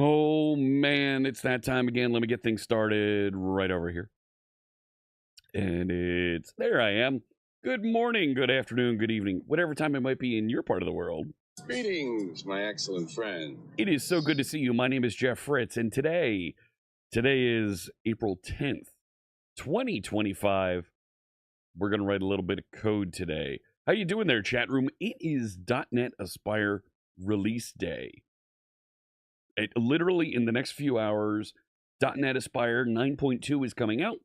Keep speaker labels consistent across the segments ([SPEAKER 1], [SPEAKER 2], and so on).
[SPEAKER 1] Oh, man, it's that time again. Let me get things started right over here. And there I am. Good morning, good afternoon, good evening, whatever time it might be in your part of the world.
[SPEAKER 2] Greetings, my excellent friend.
[SPEAKER 1] It is so good to see you. My name is Jeff Fritz, and today is April 10th, 2025. We're going to write a little bit of code today. How you doing there, chat room? It is .NET Aspire release day. Literally in the next few hours, .NET Aspire 9.2 is coming out.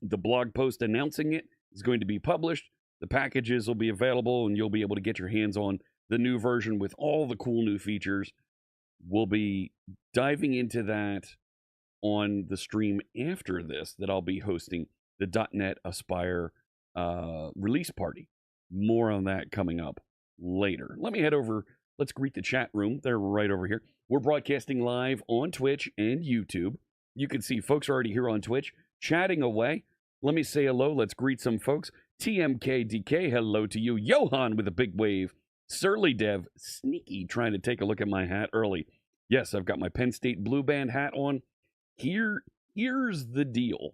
[SPEAKER 1] The blog post announcing it is going to be published. The packages will be available, and you'll be able to get your hands on the new version with all the cool new features. We'll be diving into that on the stream after this that I'll be hosting, the .NET Aspire release party. More on that coming up later. Let me head over. Let's greet the chat room. They're right over here. We're broadcasting live on Twitch and YouTube. You can see folks are already here on Twitch, chatting away. Let me say hello. Let's greet some folks. TMKDK, hello to you. Johan with a big wave. Surly Dev, sneaky, trying to take a look at my hat early. Yes, I've got my Penn State Blue Band hat on. Here's the deal.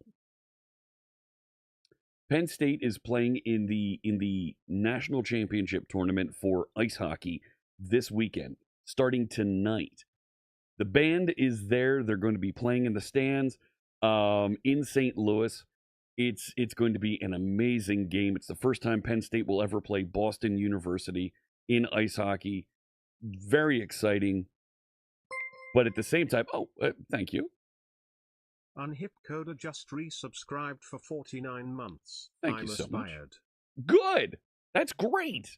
[SPEAKER 1] Penn State is playing in the national championship tournament for ice hockey this weekend, starting tonight. The band is there. They're going to be playing in the stands in St. Louis. It's going to be an amazing game. It's the first time Penn State will ever play Boston University in ice hockey. Very exciting. But at the same time, thank you.
[SPEAKER 3] Unhipcoder just resubscribed for 49 months.
[SPEAKER 1] Thank you so
[SPEAKER 3] aspired.
[SPEAKER 1] Much. Good. That's great.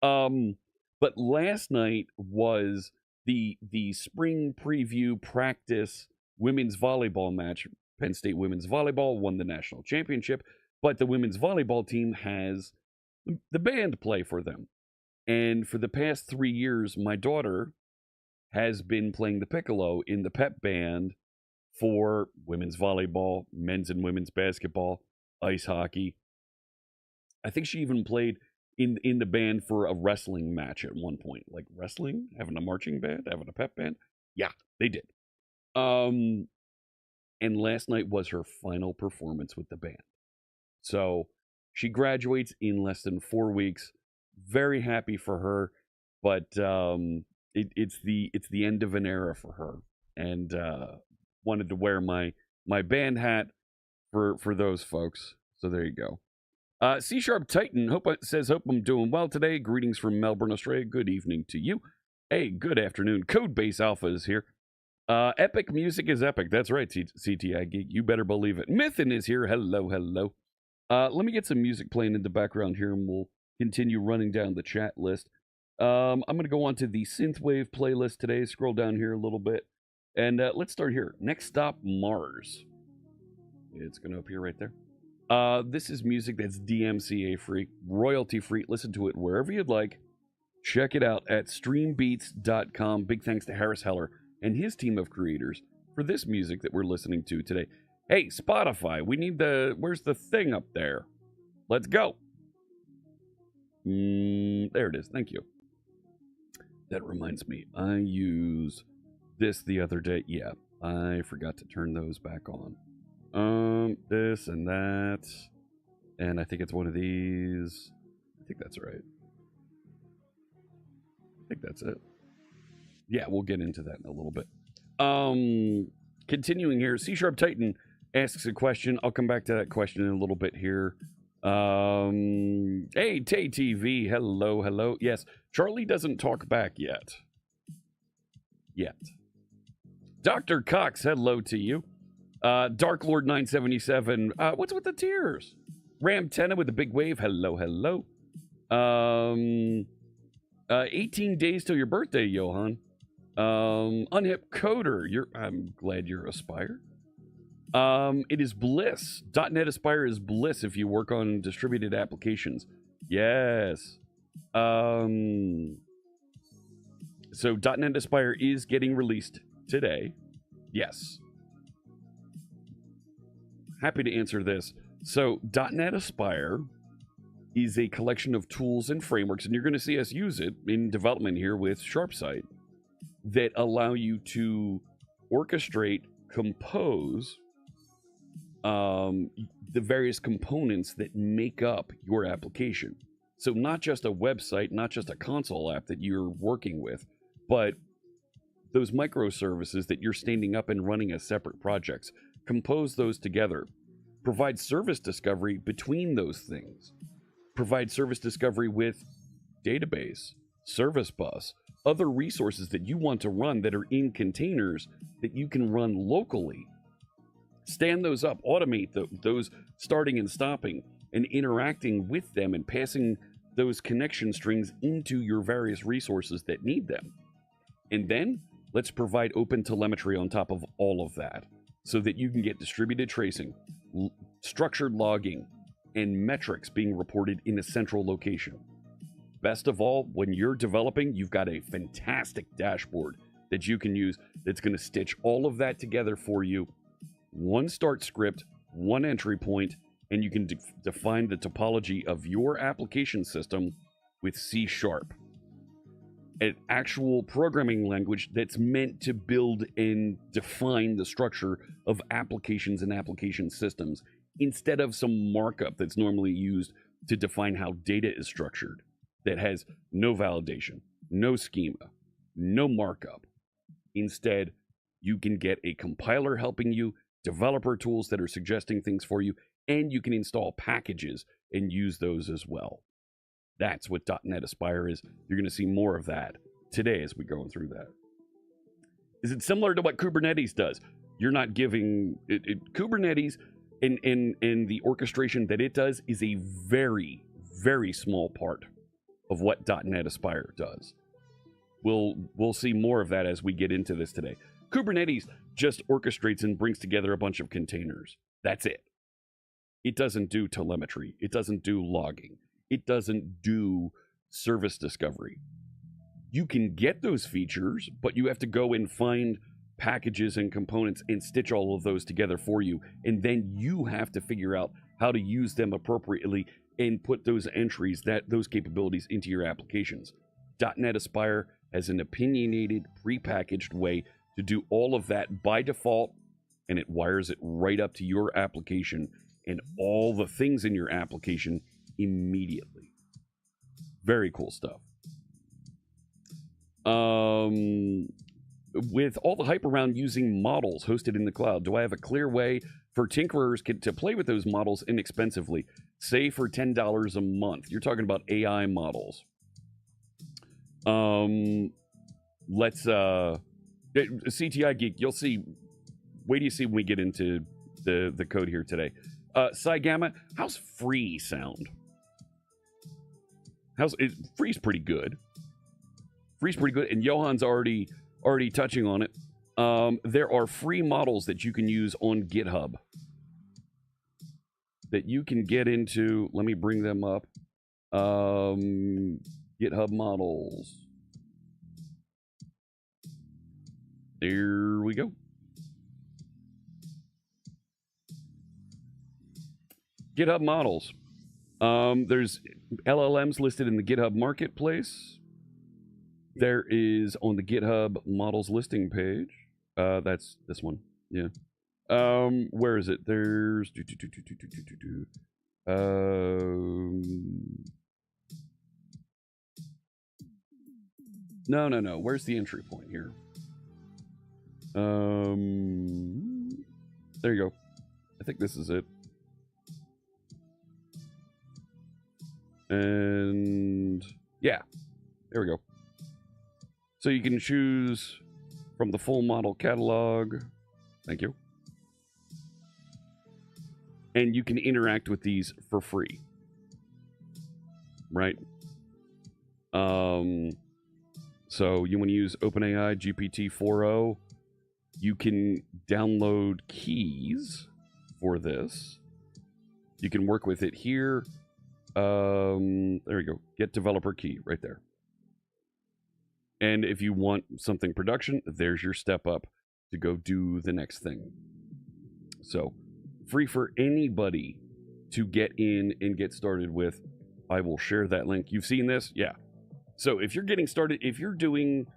[SPEAKER 1] But last night was the spring preview practice women's volleyball match. Penn State women's volleyball won the national championship, but the women's volleyball team has the band play for them. And for the past 3 years, my daughter has been playing the piccolo in the pep band for women's volleyball, men's and women's basketball, ice hockey. I think she even played in the band for a wrestling match at one point. Like wrestling, having a marching band, having a pep band. Yeah, they did. And last night was her final performance with the band. So she graduates in less than 4 weeks. Very happy for her, but it's the end of an era for her. And wanted to wear my band hat for those folks. So there you go. C# Titan hope I'm doing well today. Greetings from Melbourne, Australia. Good evening to you. Hey, good afternoon. Codebase Alpha is here. Epic music is epic. That's right, CTI Geek. You better believe it. Mythin is here. Hello, hello. Let me get some music playing in the background here, and we'll continue running down the chat list. I'm going to go on to the Synthwave playlist today. Scroll down here a little bit. And let's start here. Next stop, Mars. It's going to appear right there. This is music that's DMCA free, royalty free. Listen to it wherever you'd like. Check it out at streambeats.com. Big thanks to Harris Heller and his team of creators for this music that we're listening to today. Hey, Spotify, we need where's the thing up there? Let's go. There it is. Thank you. That reminds me, I used this the other day. Yeah, I forgot to turn those back on. This and that. And I think it's one of these. I think that's right. I think that's it. Yeah, we'll get into that in a little bit. Continuing here, C# Titan asks a question. I'll come back to that question in a little bit here. Hey, Tay TV, hello, hello. Yes, Charlie doesn't talk back yet. Dr. Cox, hello to you. Dark Lord 977, what's with the tears? Ram Tenna with a big wave, hello, hello. 18 days till your birthday, Johan. Unhip Coder, I'm glad you're Aspire. It is bliss. .NET Aspire is bliss if you work on distributed applications. Yes. So .NET Aspire is getting released today. Yes. Happy to answer this. So .NET Aspire is a collection of tools and frameworks, and you're going to see us use it in development here with SharpSight. that allow you to orchestrate, compose the various components that make up your application. So not just a website, not just a console app that you're working with, but those microservices that you're standing up and running as separate projects. Compose those together. Provide service discovery between those things. Provide service discovery with database, service bus, other resources that you want to run that are in containers that you can run locally. Stand those up, automate those starting and stopping and interacting with them and passing those connection strings into your various resources that need them. And then let's provide open telemetry on top of all of that so that you can get distributed tracing, structured logging, and metrics being reported in a central location. Best of all, when you're developing, you've got a fantastic dashboard that you can use that's going to stitch all of that together for you. One start script, one entry point, and you can define the topology of your application system with C#, an actual programming language that's meant to build and define the structure of applications and application systems instead of some markup that's normally used to define how data is structured that has no validation, no schema, no markup. Instead, you can get a compiler helping you, developer tools that are suggesting things for you, and you can install packages and use those as well. That's what .NET Aspire is. You're going to see more of that today as we go through that. Is it similar to what Kubernetes does? You're not giving Kubernetes and the orchestration that it does is a very, very small part of what .NET Aspire does. We'll see more of that as we get into this today. Kubernetes just orchestrates and brings together a bunch of containers. That's it. It doesn't do telemetry. It doesn't do logging. It doesn't do service discovery. You can get those features, but you have to go and find packages and components and stitch all of those together for you. And then you have to figure out how to use them appropriately and put those entries, those capabilities into your applications. .NET Aspire has an opinionated, prepackaged way to do all of that by default, and it wires it right up to your application and all the things in your application immediately. Very cool stuff. With all the hype around using models hosted in the cloud, do I have a clear way for tinkerers to play with those models inexpensively, say for $10 a month? You're talking about AI models. Let's CTI Geek, you'll see. Wait till you see when we get into the code here today. Cy Gamma, how's free sound? Free's pretty good. Free's pretty good, and Johan's already touching on it. There are free models that you can use on GitHub that you can get into. Let me bring them up. GitHub models. There we go. GitHub models. There's LLMs listed in the GitHub marketplace. There is on the GitHub models listing page. That's this one. Yeah. Where is it? There's no. Where's the entry point here? There you go. I think this is it. And yeah, there we go. So you can choose from the full model catalog. Thank you. And you can interact with these for free. Right? So you want to use OpenAI GPT-4o, you can download keys for this. You can work with it here. There we go. Get developer key right there. And if you want something production, there's your step up to go do the next thing. So free for anybody to get in and get started with. I will share that link. You've seen this? Yeah. So if you're getting started, if you're doing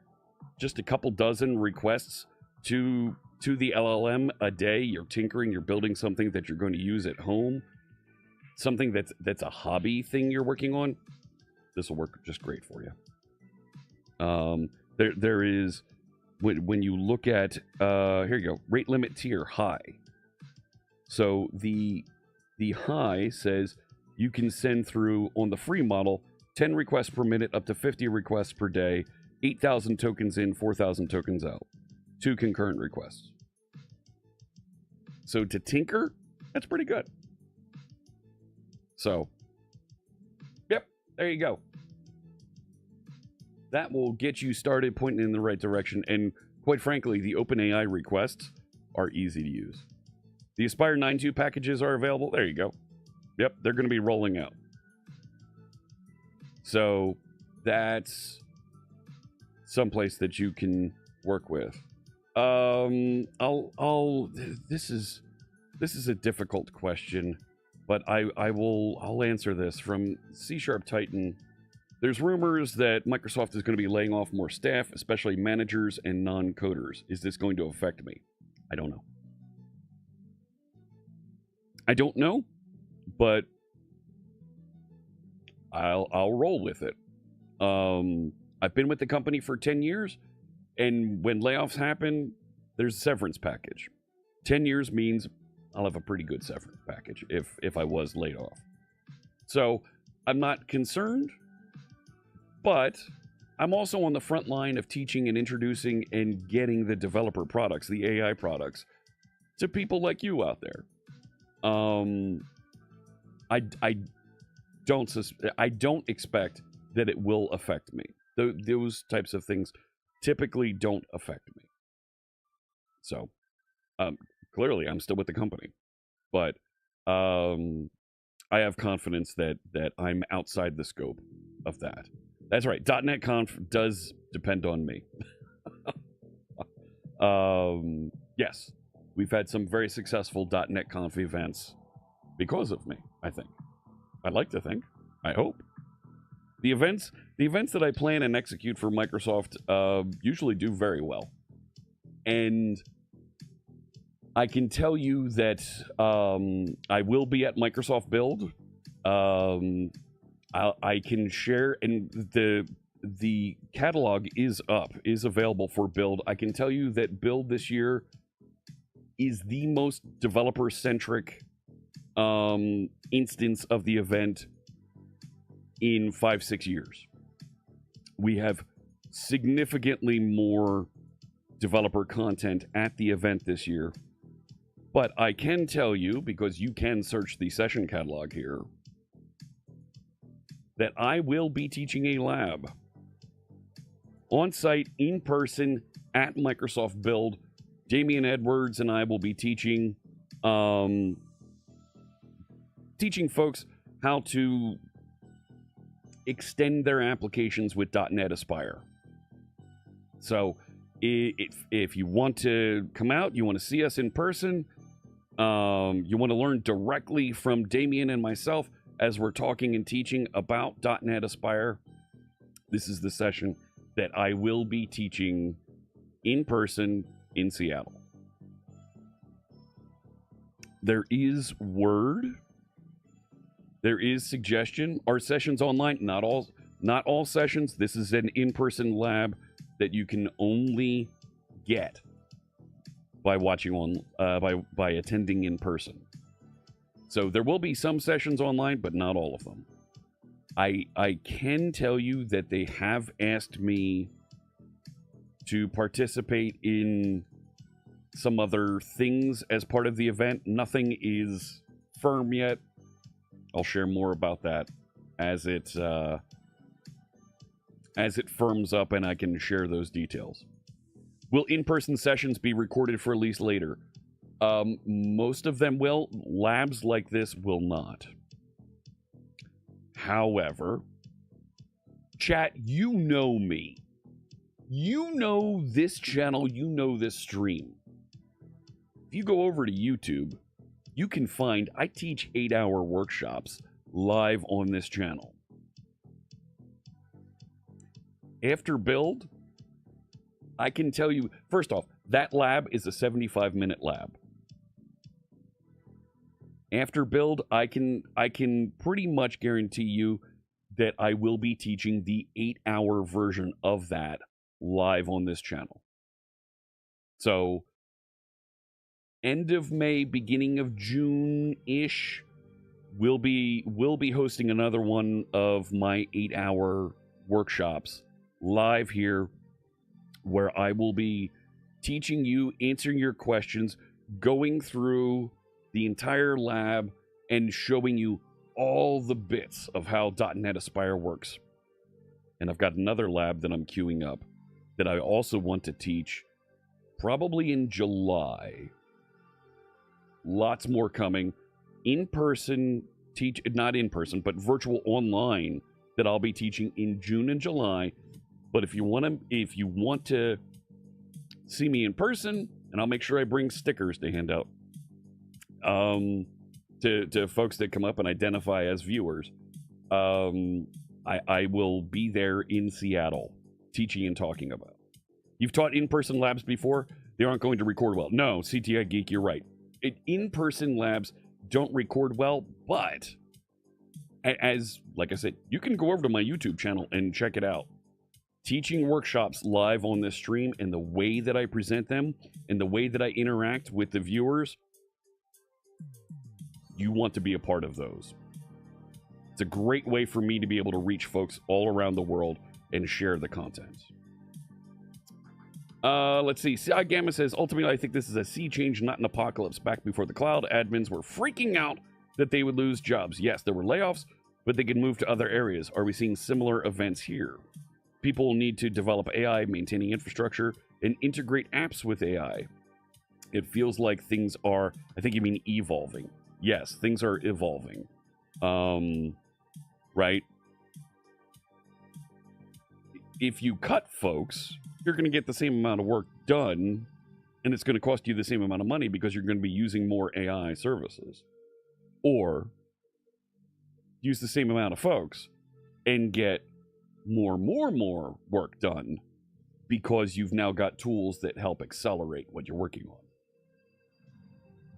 [SPEAKER 1] just a couple dozen requests to the LLM a day. You're tinkering, you're building something that you're going to use at home, something that's a hobby thing you're working on. This will work just great for you. There is, when you look at here you go, rate limit tier high. So the high says you can send through, on the free model, 10 requests per minute, up to 50 requests per day, 8,000 tokens in, 4,000 tokens out, 2 concurrent requests. So to tinker, that's pretty good. So, yep, there you go. That will get you started pointing in the right direction. And quite frankly, the OpenAI requests are easy to use. The Aspire 9.2 packages are available. There you go. Yep, they're going to be rolling out. So that's someplace that you can work with. This is a difficult question, but I'll answer this from C# Titan. There's rumors that Microsoft is going to be laying off more staff, especially managers and non-coders. Is this going to affect me? I don't know. I don't know, but I'll roll with it. I've been with the company for 10 years, and when layoffs happen, there's a severance package. 10 years means I'll have a pretty good severance package if I was laid off. So I'm not concerned, but I'm also on the front line of teaching and introducing and getting the developer products, the AI products, to people like you out there. I don't expect that it will affect me. Those types of things typically don't affect me. So, clearly, I'm still with the company, but I have confidence that I'm outside the scope of that. That's right. .NET Conf does depend on me. Yes, we've had some very successful .NET Conf events because of me, I think. I'd like to think. I hope. The events that I plan and execute for Microsoft usually do very well. And I can tell you that I will be at Microsoft Build. I can share, and the catalog is available for Build. I can tell you that Build this year is the most developer-centric instance of the event in 5-6 years. We have significantly more developer content at the event this year. But I can tell you, because you can search the session catalog here, that I will be teaching a lab on-site, in person, at Microsoft Build. Damian Edwards and I will be teaching folks how to extend their applications with .NET Aspire. So if you want to come out, you want to see us in person, you want to learn directly from Damian and myself as we're talking and teaching about .NET Aspire, this is the session that I will be teaching in person in Seattle. There is word. There is suggestion. Are sessions online? Not all sessions. This is an in-person lab that you can only get by watching on by attending in person. So there will be some sessions online, but not all of them. I can tell you that they have asked me to participate in some other things as part of the event. Nothing is firm yet. I'll share more about that as it firms up and I can share those details. Will in-person sessions be recorded for release later? Most of them will. Labs like this will not. However, chat, you know me. You know this channel, you know this stream. If you go over to YouTube, you can find I teach 8-hour workshops live on this channel. After Build, I can tell you, first off, that lab is a 75-minute lab. After build, I can pretty much guarantee you that I will be teaching the 8-hour version of that live on this channel. So, end of May, beginning of June-ish, we'll be hosting another one of my 8-hour workshops live here, where I will be teaching you, answering your questions, going through the entire lab, and showing you all the bits of how .NET Aspire works. And I've got another lab that I'm queuing up that I also want to teach probably in July. Lots more coming. In person, not in person, but virtual online, that I'll be teaching in June and July. But if you want to see me in person, and I'll make sure I bring stickers to hand out to folks that come up and identify as viewers, I will be there in Seattle teaching and talking about. You've taught in-person labs before. They aren't going to record well. No, CTI Geek, you're right. In-person labs don't record well, but like I said, you can go over to my YouTube channel and check it out. Teaching workshops live on this stream, and the way that I present them and the way that I interact with the viewers, you want to be a part of those. It's a great way for me to be able to reach folks all around the world and share the content. Let's see. CI Gamma says, ultimately, I think this is a sea change, not an apocalypse. Back before the cloud, admins were freaking out that they would lose jobs. Yes, there were layoffs, but they could move to other areas. Are we seeing similar events here? People need to develop AI, maintaining infrastructure, and integrate apps with AI. It feels like things are, I think you mean evolving. Yes, things are evolving. Right? If you cut folks, you're going to get the same amount of work done, and it's going to cost you the same amount of money because you're going to be using more AI services. Or use the same amount of folks and get more work done because you've now got tools that help accelerate what you're working on.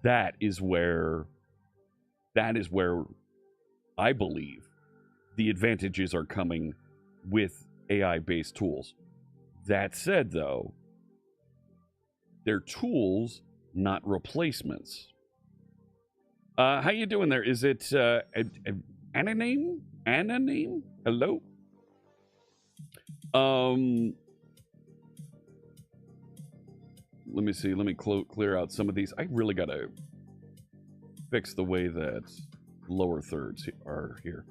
[SPEAKER 1] That is where I believe the advantages are coming with AI-based tools. That said, though, they're tools, not replacements. How you doing there? Is it Ananame? Ananame? Hello? Let me see. Let me clear out some of these. I really got to fix the way that lower thirds are here.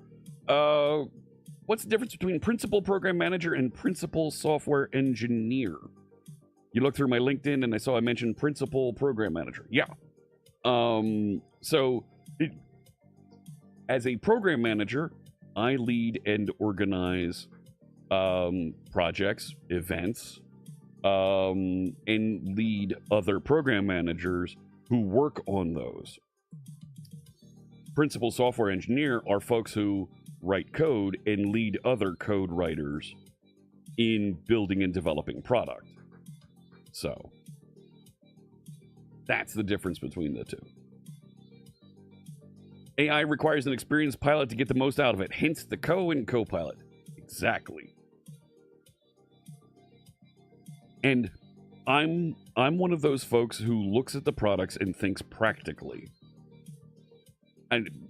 [SPEAKER 1] What's the difference between principal program manager and principal software engineer? You look through my LinkedIn and I saw I mentioned principal program manager. Yeah. As a program manager, I lead and organize projects, events, and lead other program managers who work on those. Principal software engineer are folks who write code and lead other code writers in building and developing product. So that's the difference between the two. AI requires an experienced pilot to get the most out of it, hence the and co-pilot. Exactly. And I'm one of those folks who looks at the products and thinks practically. And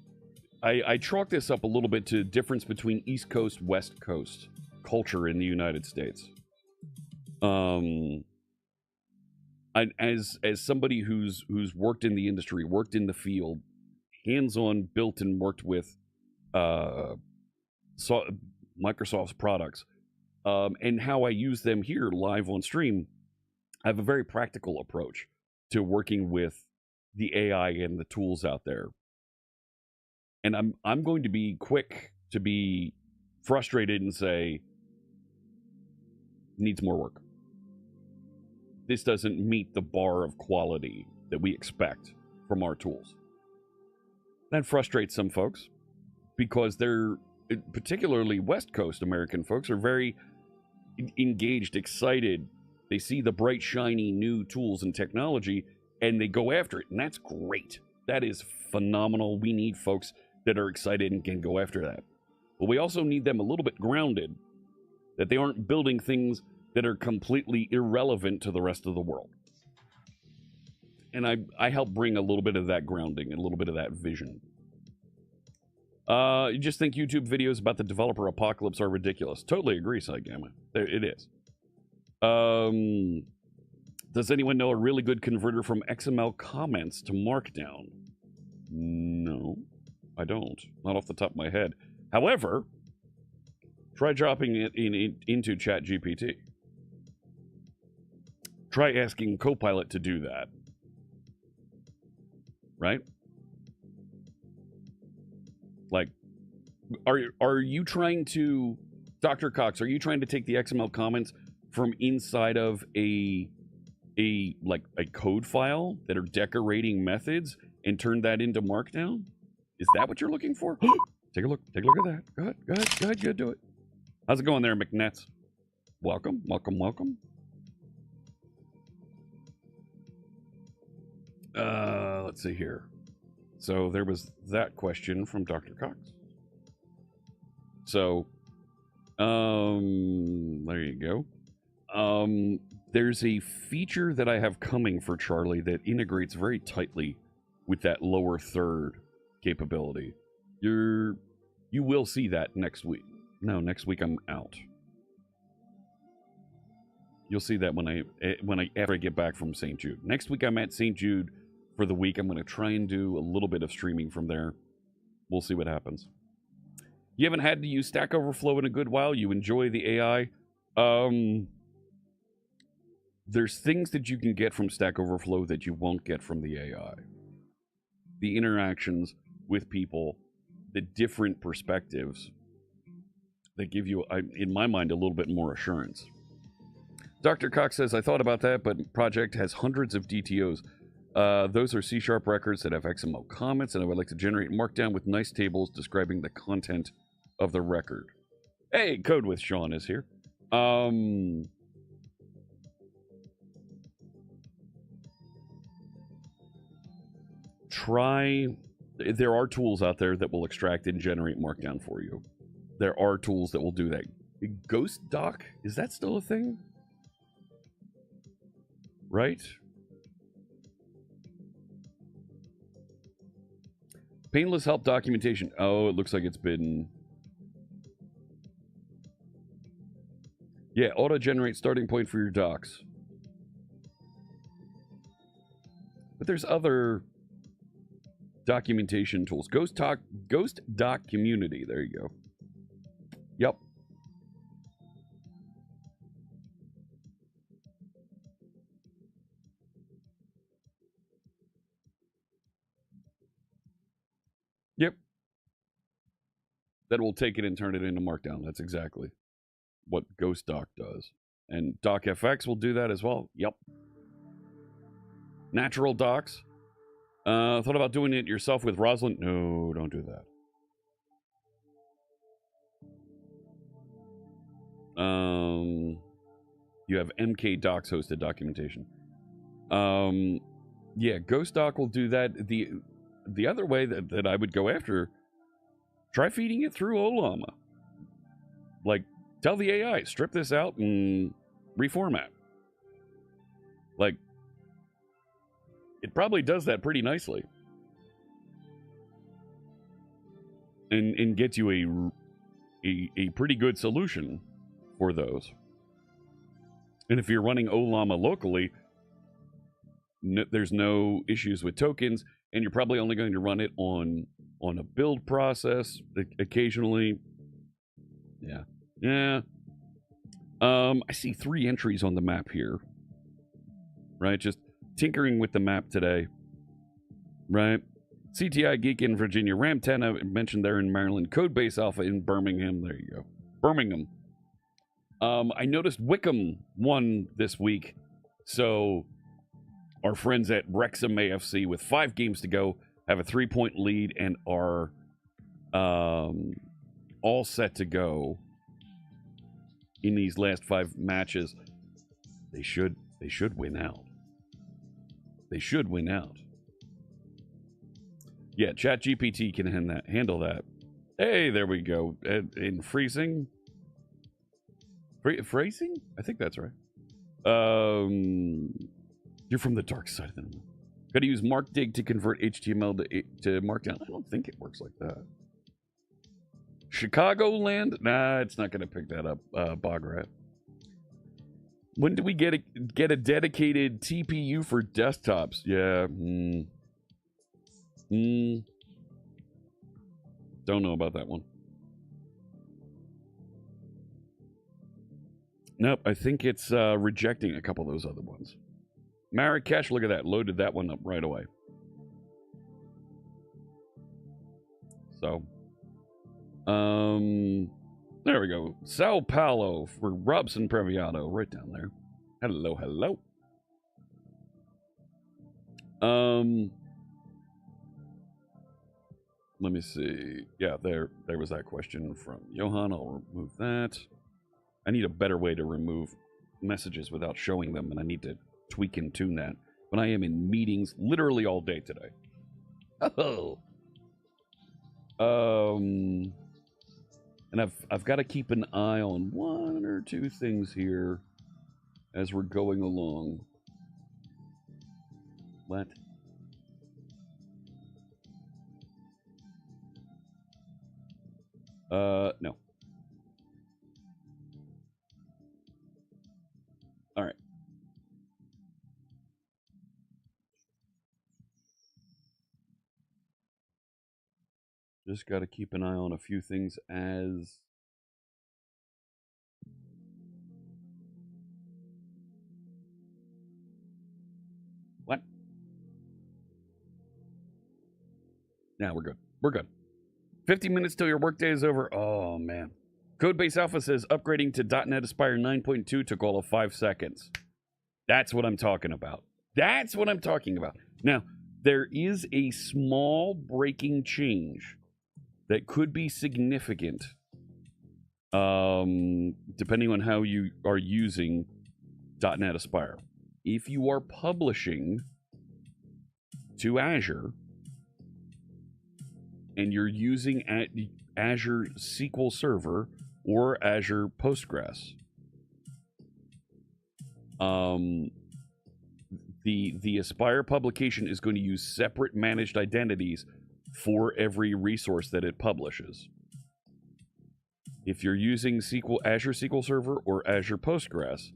[SPEAKER 1] I chalk this up a little bit to difference between East Coast, West Coast culture in the United States. As somebody who's worked in the industry, worked in the field, hands-on built and worked with Microsoft's products, and how I use them here live on stream, I have a very practical approach to working with the AI and the tools out there. And I'm going to be quick to be frustrated and say, needs more work. This doesn't meet the bar of quality that we expect from our tools. That frustrates some folks because they're, particularly West Coast American folks, are very engaged, excited. They see the bright, shiny new tools and technology, and they go after it, and that's great. That is phenomenal. We need folks that are excited and can go after that. But we also need them a little bit grounded, that they aren't building things that are completely irrelevant to the rest of the world. And I help bring a little bit of that grounding and a little bit of that vision. You just think YouTube videos about the developer apocalypse are ridiculous. Totally agree, Saigamma. It is. Does anyone know a really good converter from XML comments to Markdown? No, I don't. Not off the top of my head. However, try dropping it into ChatGPT. Try asking Copilot to do that. Right? Like, are you trying to, Dr. Cox, are you trying to take the XML comments from inside of a code file that are decorating methods and turn that into Markdown? Is that what you're looking for? Take a look at that. Go ahead, do it. How's it going there, McNets? Welcome. Let's see here. So there was that question from Dr. Cox. So, there you go. There's a feature that I have coming for Charlie that integrates very tightly with that lower third capability. You will see that next week. No, next week I'm out. You'll see that after I get back from St. Jude. Next week I'm at St. Jude for the week. I'm going to try and do a little bit of streaming from there. We'll see what happens. You haven't had to use Stack Overflow in a good while. You enjoy the AI. There's things that you can get from Stack Overflow that you won't get from the AI. The interactions with people, the different perspectives that give you, in my mind, a little bit more assurance. Dr. Cox says, I thought about that, but project has hundreds of DTOs. Those are C# records that have XML comments, and I would like to generate Markdown with nice tables describing the content of the record. Hey, Code with Sean is here. There are tools out there that will extract and generate Markdown for you. There are tools that will do that. Ghost Doc, is that still a thing? Right? Painless help documentation. Oh, it looks like it's been... Yeah, auto-generate starting point for your docs. But there's other documentation tools. Ghost Doc Community. There you go. Yep. Yep. That will take it and turn it into Markdown. That's exactly what Ghost Doc does. And DocFX will do that as well. Yep. Natural docs. Thought about doing it yourself with Roslyn? No, don't do that. You have MK Docs hosted documentation. Yeah, Ghost Doc will do that. The other way that I would go after, try feeding it through Olama. Like, tell the AI, strip this out and reformat. Like, it probably does that pretty nicely. And gets you a pretty good solution for those. And if you're running Olama locally, there's no issues with tokens, and you're probably only going to run it on a build process occasionally. Yeah. I see 3 entries on the map here. Right, just tinkering with the map today. Right. CTI Geek in Virginia. Ram 10 I mentioned there in Maryland. Codebase Alpha in Birmingham. There you go. Birmingham. I noticed Wickham won this week. So our friends at Wrexham AFC with 5 games to go have a 3-point lead and are all set to go in these last 5 matches. They should win out. They should win out. Yeah, ChatGPT can handle that. Hey, there we go. In freezing? Phrasing? I think that's right. You're from the dark side of the moon. Got to use MarkDig to convert HTML to Markdown. I don't think it works like that. Chicagoland? Nah, it's not going to pick that up, Bograt. When do we get a dedicated TPU for desktops? Yeah. Don't know about that one. Nope, I think it's rejecting a couple of those other ones. Marrakesh, look at that. Loaded that one up right away. So, there we go. Sao Paulo for Robson Previato, right down there. Hello, hello. Let me see. Yeah, there was that question from Johan. I'll remove that. I need a better way to remove messages without showing them, and I need to tweak and tune that. But I am in meetings literally all day today. Oh. And I've got to keep an eye on one or two things here as we're going along. What? No. All right. Just got to keep an eye on a few things as... What? Now we're good. We're good. 50 minutes till your workday is over. Oh, man. Codebase Alpha says upgrading to .NET Aspire 9.2 took all of 5 seconds. That's what I'm talking about. That's what I'm talking about. Now, there is a small breaking change that could be significant depending on how you are using .NET Aspire. If you are publishing to Azure and you're using Azure SQL Server or Azure Postgres, the Aspire publication is going to use separate managed identities for every resource that it publishes. If you're using Azure SQL Server or Azure Postgres,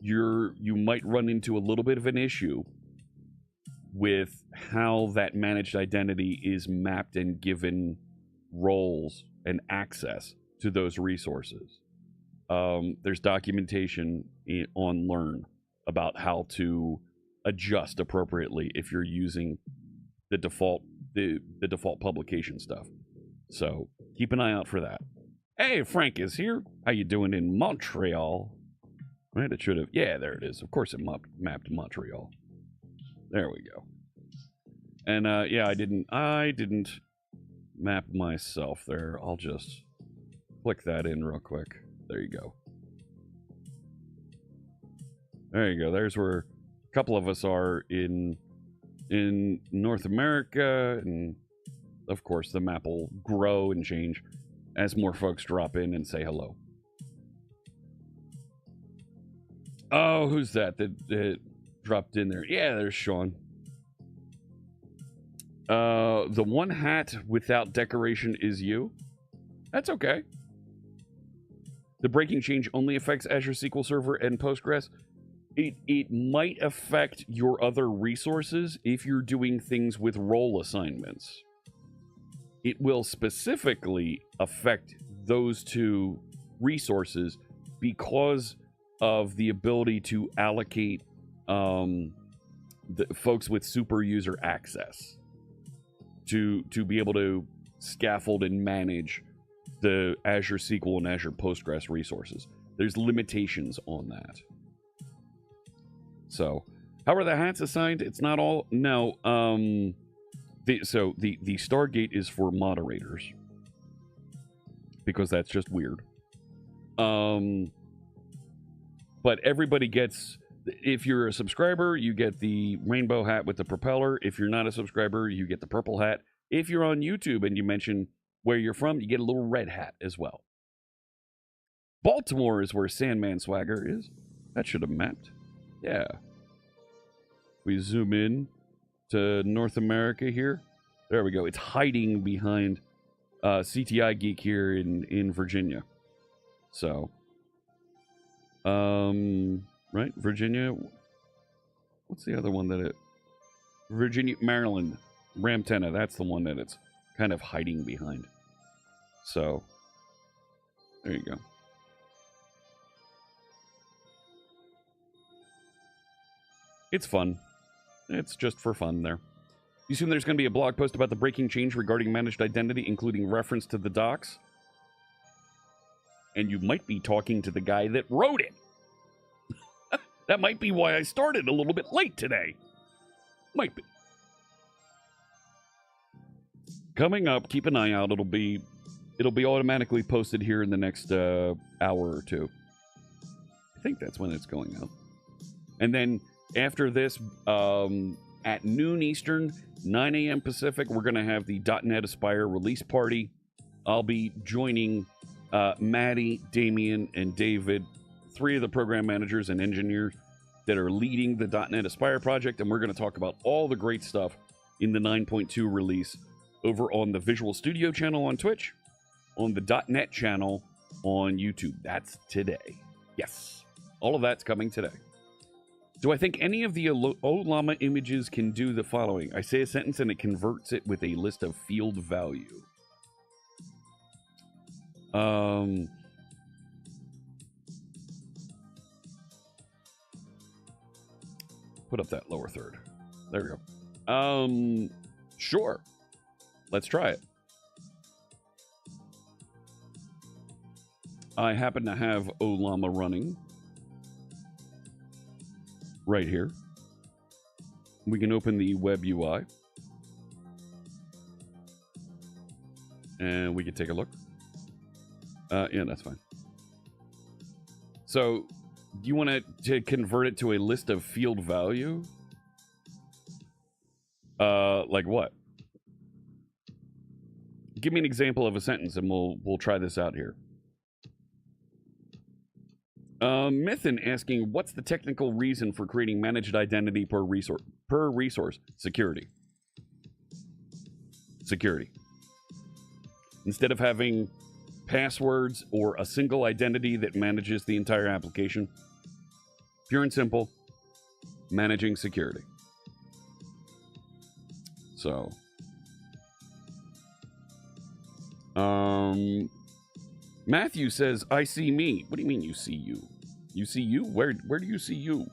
[SPEAKER 1] you might run into a little bit of an issue with how that managed identity is mapped and given roles and access to those resources. There's documentation on Learn about how to adjust appropriately if you're using the default publication stuff. So keep an eye out for that. Hey, Frank is here. How you doing in Montreal? Right, it should have. Yeah, there it is. Of course it mapped Montreal. There we go. And yeah, I didn't map myself there. I'll just click that in real quick. There you go. There you go. There's where a couple of us are in North America, and of course the map will grow and change as more folks drop in and say hello. Oh, who's that dropped in there? Yeah, there's Sean. The one hat without decoration is you. That's okay. The breaking change only affects Azure SQL Server and Postgres. It might affect your other resources if you're doing things with role assignments. It will specifically affect those two resources because of the ability to allocate the folks with super user access to be able to scaffold and manage the Azure SQL and Azure Postgres resources. There's limitations on that. So, how are the hats assigned? It's not all... No, the Stargate is for moderators. Because that's just weird. But everybody gets if you're a subscriber, you get the rainbow hat with the propeller. If you're not a subscriber, you get the purple hat. If you're on YouTube and you mention where you're from, you get a little red hat as well. Baltimore is where Sandman Swagger is. That should have mapped. Yeah. We zoom in to North America here. There we go. It's hiding behind CTI Geek here in Virginia. So, right, Virginia. What's the other one that it? Virginia, Maryland, Ramtena. That's the one that it's kind of hiding behind. So, there you go. It's fun. It's just for fun there. You assume there's going to be a blog post about the breaking change regarding managed identity, including reference to the docs? And you might be talking to the guy that wrote it. That might be why I started a little bit late today. Might be. Coming up, keep an eye out. It'll be automatically posted here in the next hour or two. I think that's when it's going out. And then after this, at noon Eastern, 9 a.m. Pacific, we're going to have the .NET Aspire release party. I'll be joining Maddie, Damien, and David, 3 of the program managers and engineers that are leading the .NET Aspire project, and we're going to talk about all the great stuff in the 9.2 release over on the Visual Studio channel on Twitch, on the .NET channel on YouTube. That's today. Yes, all of that's coming today. Do I think any of the Olama images can do the following? I say a sentence and it converts it with a list of field value. Put up that lower third. There we go. Sure. Let's try it. I happen to have Olama running right here. We can open the web UI and we can take a look. Yeah, that's fine. So, do you want to convert it to a list of field value? Like what? Give me an example of a sentence, and we'll try this out here. Mythin asking, what's the technical reason for creating managed identity per resource? Security. Security. Instead of having passwords or a single identity that manages the entire application, pure and simple, managing security. So, Matthew says, I see me. What do you mean you see you? You see you? Where do you see you?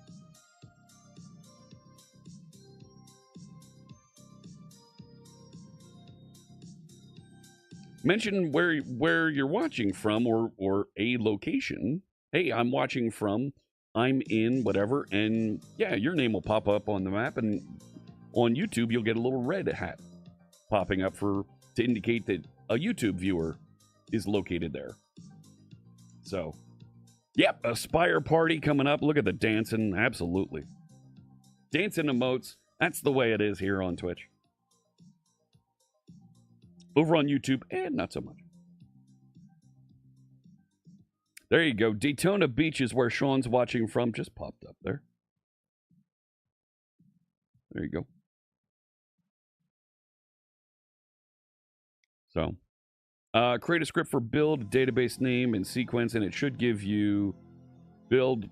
[SPEAKER 1] Mention where you're watching from or a location. Hey, I'm watching from, I'm in whatever, and yeah, your name will pop up on the map, and on YouTube you'll get a little red hat popping up to indicate that a YouTube viewer is located there. So, yep, Aspire party coming up. Look at the dancing. Absolutely. Dancing emotes. That's the way it is here on Twitch. Over on YouTube, and not so much. There you go. Daytona Beach is where Sean's watching from. Just popped up there. There you go. So, create a script for build, database name, and sequence, and it should give you build.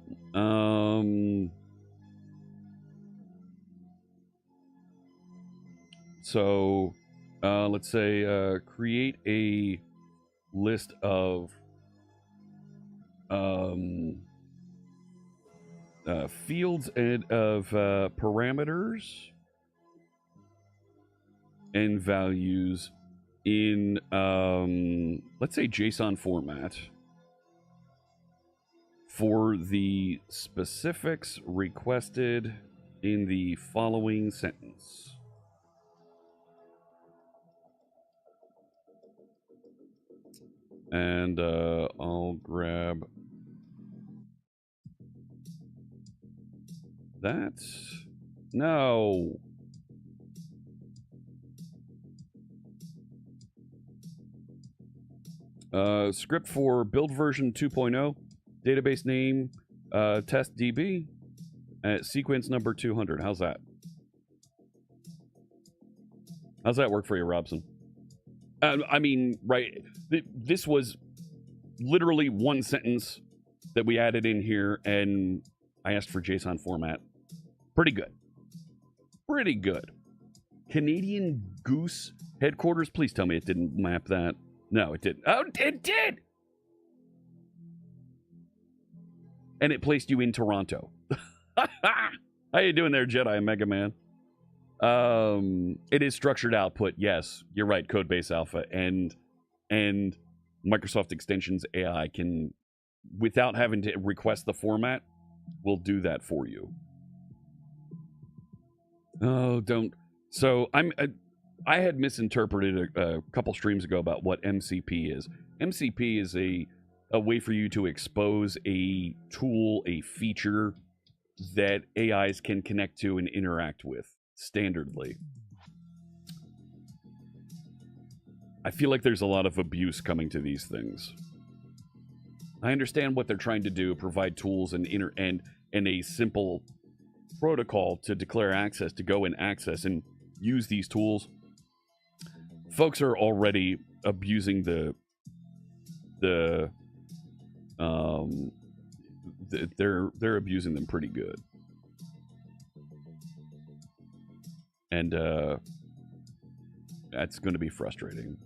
[SPEAKER 1] So, let's say create a list of fields and of parameters and values in, let's say, JSON format for the specifics requested in the following sentence. And I'll grab that. No. Script for build version 2.0, database name, test DB, sequence number 200. How's that? How's that work for you, Robson? I mean, right, this was literally one sentence that we added in here, and I asked for JSON format. Pretty good. Pretty good. Canadian Goose headquarters? Please tell me it didn't map that. No, it didn't. Oh, it did! And it placed you in Toronto. How you doing there, Jedi Mega Man? It is structured output. Yes, you're right. Codebase Alpha and Microsoft Extensions AI can, without having to request the format, will do that for you. Oh, don't. So I had misinterpreted a couple streams ago about what MCP is. MCP is a way for you to expose a tool, a feature that AIs can connect to and interact with standardly. I feel like there's a lot of abuse coming to these things. I understand what they're trying to do, provide tools and a simple protocol to declare access, to go and access and use these tools. Folks are already abusing they're abusing them pretty good. And that's going to be frustrating.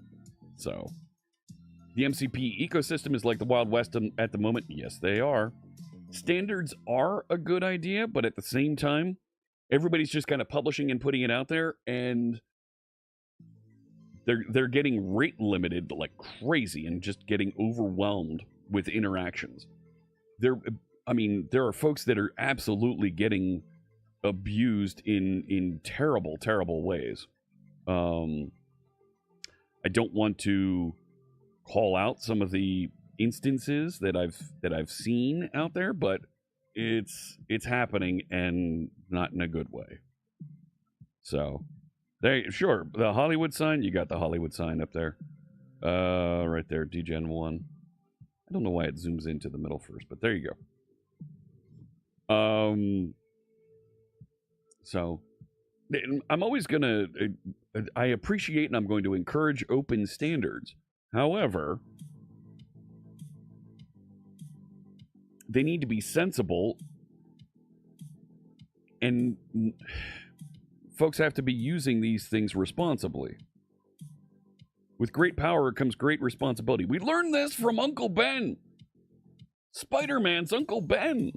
[SPEAKER 1] So the MCP ecosystem is like the Wild West at the moment. Yes, they are. Standards are a good idea, but at the same time, everybody's just kind of publishing and putting it out there, and they're getting rate limited like crazy and just getting overwhelmed with interactions. There are folks that are absolutely getting abused in terrible, terrible ways. I don't want to call out some of the instances that I've seen out there, but it's happening, and not in a good way. So, sure, the Hollywood sign, you got the Hollywood sign up there, right there, DGen 1. I don't know why it zooms into the middle first, but there you go. So I'm always gonna, I appreciate and I'm going to encourage open standards. However, they need to be sensible, and folks have to be using these things responsibly. With great power comes great responsibility. We learned this from Uncle Ben. Spider-Man's Uncle Ben.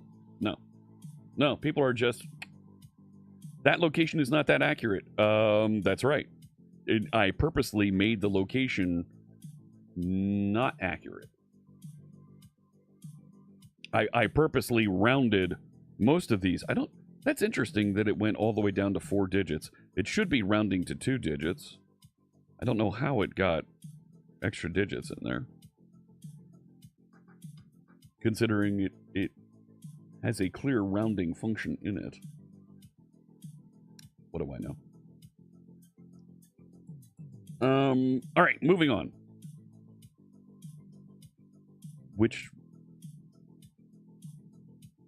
[SPEAKER 1] No, people are just, that location is not that accurate. That's right. I purposely made the location not accurate. I purposely rounded most of these. That's interesting that it went all the way down to 4 digits. It should be rounding to 2 digits. I don't know how it got extra digits in there, considering it has a clear rounding function in it. What do I know? All right, moving on. Which,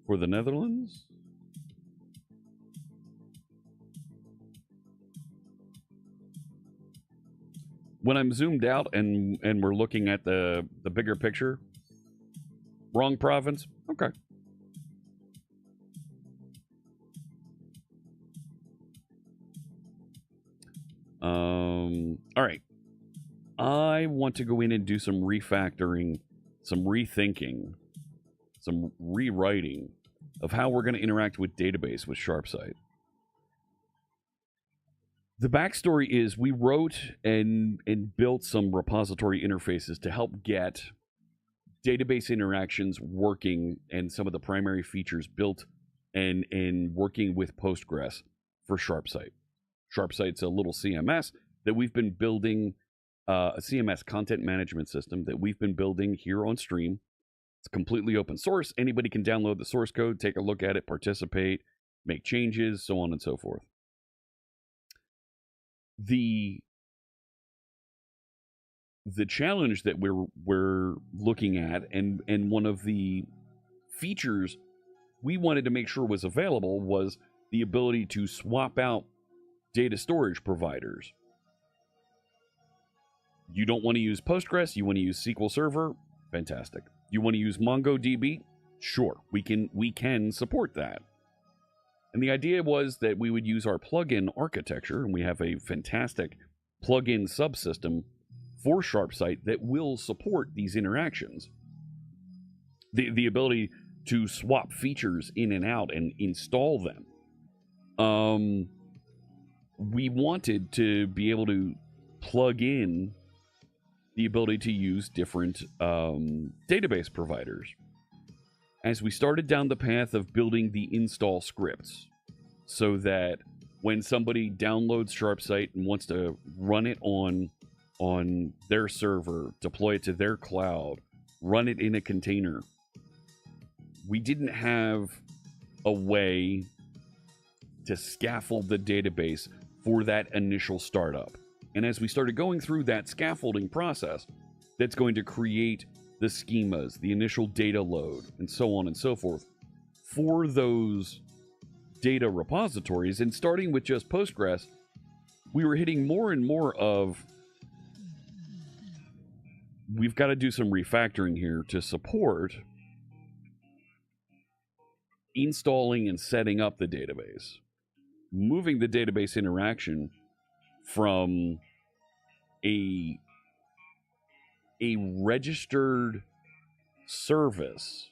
[SPEAKER 1] for the Netherlands? When I'm zoomed out and we're looking at the bigger picture, wrong province? Okay. All right. I want to go in and do some refactoring, some rethinking, some rewriting of how we're going to interact with database with SharpSight. The backstory is we wrote and built some repository interfaces to help get database interactions working and some of the primary features built and working with Postgres for SharpSight. SharpSight's a little CMS that we've been building, a CMS content management system that we've been building here on stream. It's completely open source. Anybody can download the source code, take a look at it, participate, make changes, so on and so forth. The challenge that we're looking at, and one of the features we wanted to make sure was available, was the ability to swap out data storage providers. You don't want to use Postgres, you want to use SQL Server, fantastic. You want to use MongoDB? Sure, we can support that. And the idea was that we would use our plugin architecture, and we have a fantastic plugin subsystem for SharpSite that will support these interactions. The ability to swap features in and out and install them. We wanted to be able to plug in the ability to use different database providers. As we started down the path of building the install scripts, so that when somebody downloads SharpSite and wants to run it on their server, deploy it to their cloud, run it in a container, we didn't have a way to scaffold the database for that initial startup. And as we started going through that scaffolding process, that's going to create the schemas, the initial data load, and so on and so forth for those data repositories. And starting with just Postgres, we were hitting more and more of, we've got to do some refactoring here to support installing and setting up the database, moving the database interaction from a registered service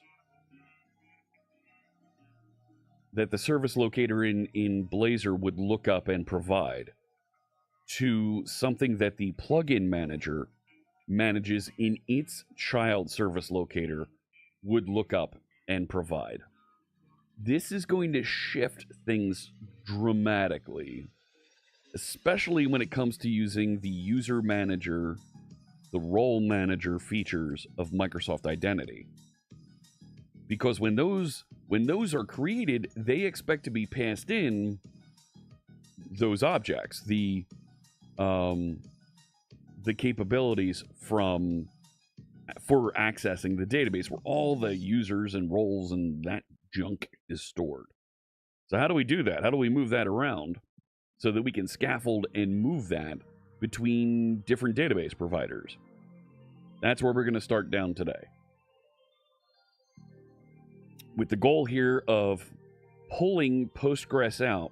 [SPEAKER 1] that the service locator in Blazor would look up and provide to something that the plugin manager manages in its child service locator would look up and provide. This is going to shift things dramatically, especially when it comes to using the user manager, the role manager features of Microsoft Identity. Because when those are created, they expect to be passed in those objects, the capabilities for accessing the database, where all the users and roles and that junk is stored. So how do we do that? How do we move that around so that we can scaffold and move that between different database providers? That's where we're going to start down today, with the goal here of pulling Postgres out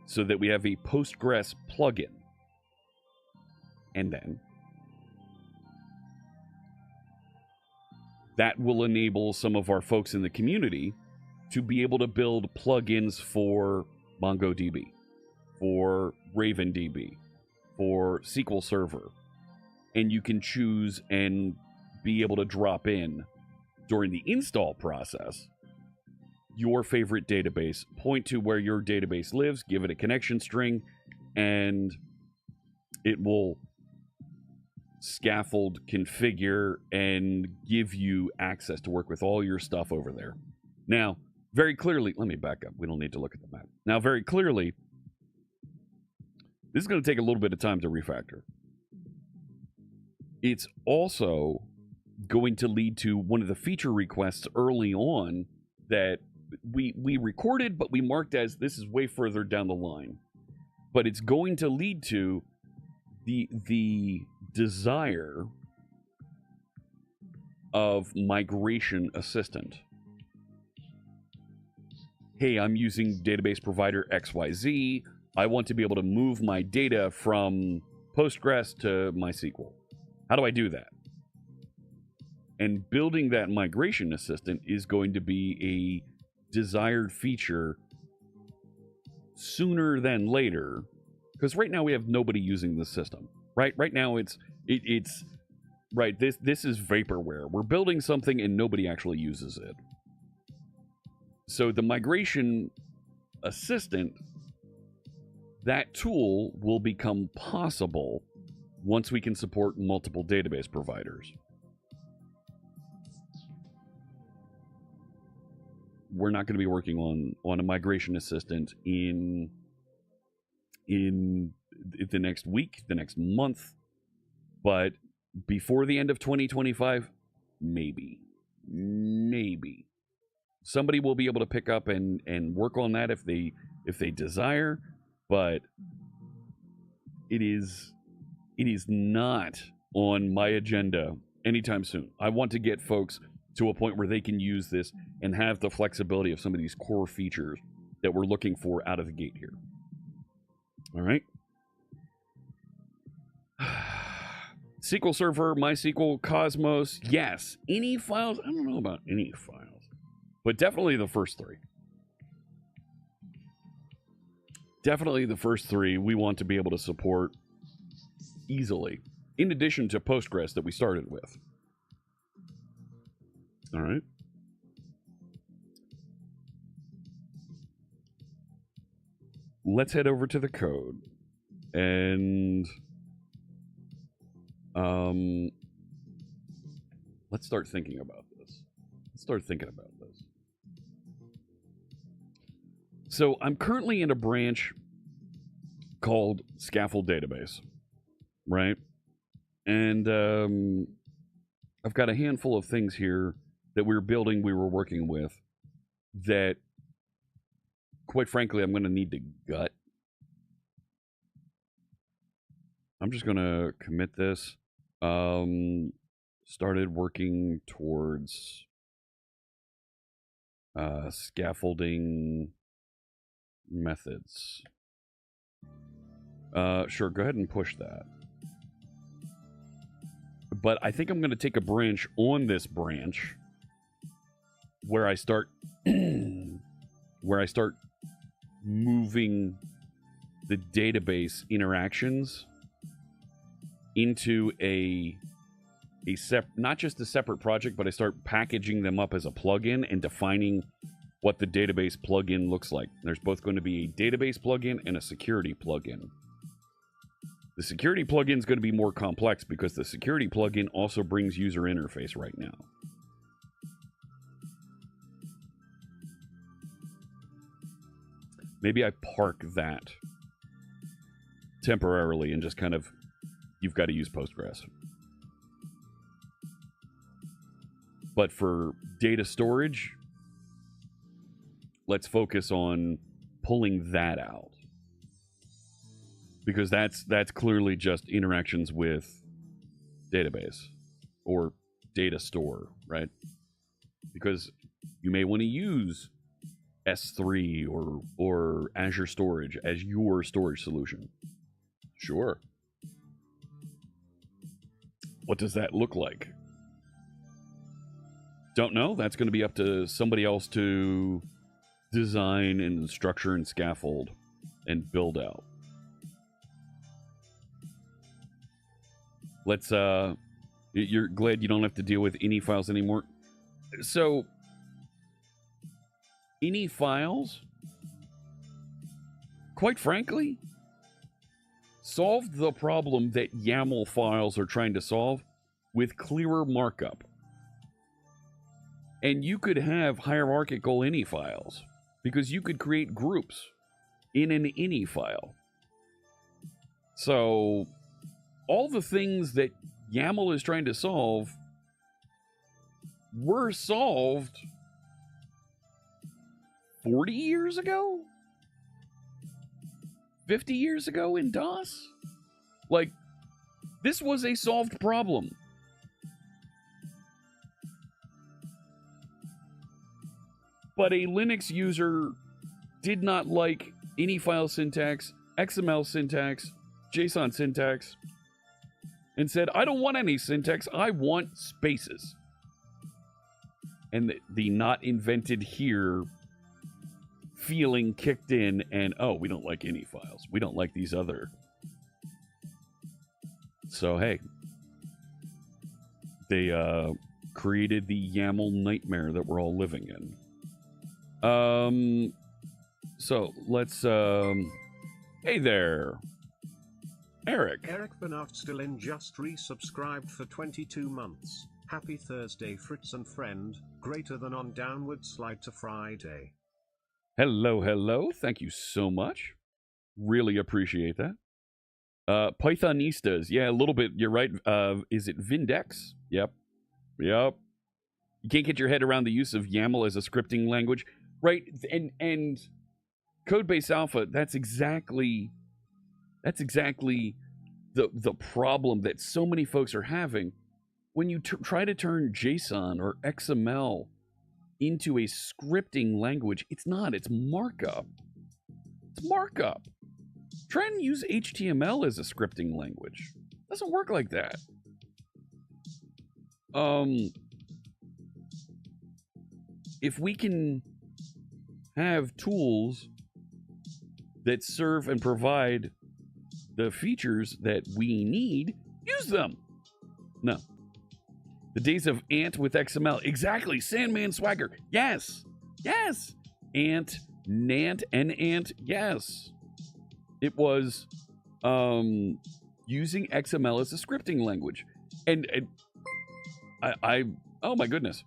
[SPEAKER 1] so that we have a Postgres plugin. And then that will enable some of our folks in the community to be able to build plugins for MongoDB, for RavenDB, for SQL Server. And you can choose and be able to drop in during the install process your favorite database, point to where your database lives, give it a connection string, and it will scaffold, configure, and give you access to work with all your stuff over there. Now, very clearly, let me back up. We don't need to look at the map. Now, very clearly, this is going to take a little bit of time to refactor. It's also going to lead to one of the feature requests early on that we recorded, but we marked as this is way further down the line. But it's going to lead to the desire of migration assistant. Hey, I'm using database provider XYZ. I want to be able to move my data from Postgres to MySQL. How do I do that? And building that migration assistant is going to be a desired feature sooner than later, because right now we have nobody using the system. Right now it's right. This is vaporware. We're building something and nobody actually uses it. So the migration assistant, that tool will become possible once we can support multiple database providers. we're not going to be working on a migration assistant in the next week, the next month, but before the end of 2025, maybe somebody will be able to pick up and work on that if they desire, but it is not on my agenda anytime soon. I want to get folks to a point where they can use this and have the flexibility of some of these core features that we're looking for out of the gate here. All right. SQL Server, MySQL, Cosmos, yes. Any files? I don't know about any files, but definitely the first three. Definitely the first three we want to be able to support easily, in addition to Postgres that we started with. All right. Let's head over to the code and let's start thinking about this. So I'm currently in a branch called Scaffold Database, right? And I've got a handful of things here that we were working with, that, quite frankly, I'm going to need to gut. I'm just going to commit this. Started working towards scaffolding methods. Sure, go ahead and push that. But I think I'm going to take a branch on this branch where I start moving the database interactions into not just a separate project, but I start packaging them up as a plugin and defining what the database plugin looks like. There's both going to be a database plugin and a security plugin. The security plugin is going to be more complex because the security plugin also brings user interface right now. Maybe I park that temporarily and just kind of, you've got to use Postgres. But for data storage, let's focus on pulling that out. Because that's clearly just interactions with database or data store, right? Because you may want to use S3 or Azure Storage as your storage solution. Sure. What does that look like? Don't know. That's going to be up to somebody else to design and structure and scaffold and build out. Let's, you're glad you don't have to deal with any files anymore. So, any files, quite frankly, solved the problem that YAML files are trying to solve with clearer markup. And you could have hierarchical ini files because you could create groups in an ini file. So, all the things that YAML is trying to solve were solved 40 years ago? 50 years ago in DOS? Like, this was a solved problem. But a Linux user did not like any file syntax, XML syntax, JSON syntax, and said, I don't want any syntax, I want spaces. And the not invented here feeling kicked in, and oh, we don't like any files. We don't like these other. So, hey, they created the YAML nightmare that we're all living in. So let's, hey there, Eric.
[SPEAKER 3] Eric Bernard still in just resubscribed for 22 months. Happy Thursday, Fritz and friend, greater than on downward slide to Friday.
[SPEAKER 1] Hello, hello. Thank you so much. Really appreciate that. Pythonistas. Yeah, a little bit. You're right. Is it Vindex? Yep. Yep. You can't get your head around the use of YAML as a scripting language. Right. And Codebase Alpha, that's exactly the problem that so many folks are having when you try to turn JSON or XML into a scripting language. It's not. It's markup. It's markup. Try and use HTML as a scripting language. It doesn't work like that. If we can have tools that serve and provide the features that we need, use them. No. The days of Ant with XML. Exactly. Sandman Swagger. Yes. Yes. Ant, Nant, and Ant. Yes. It was using XML as a scripting language. And I oh my goodness.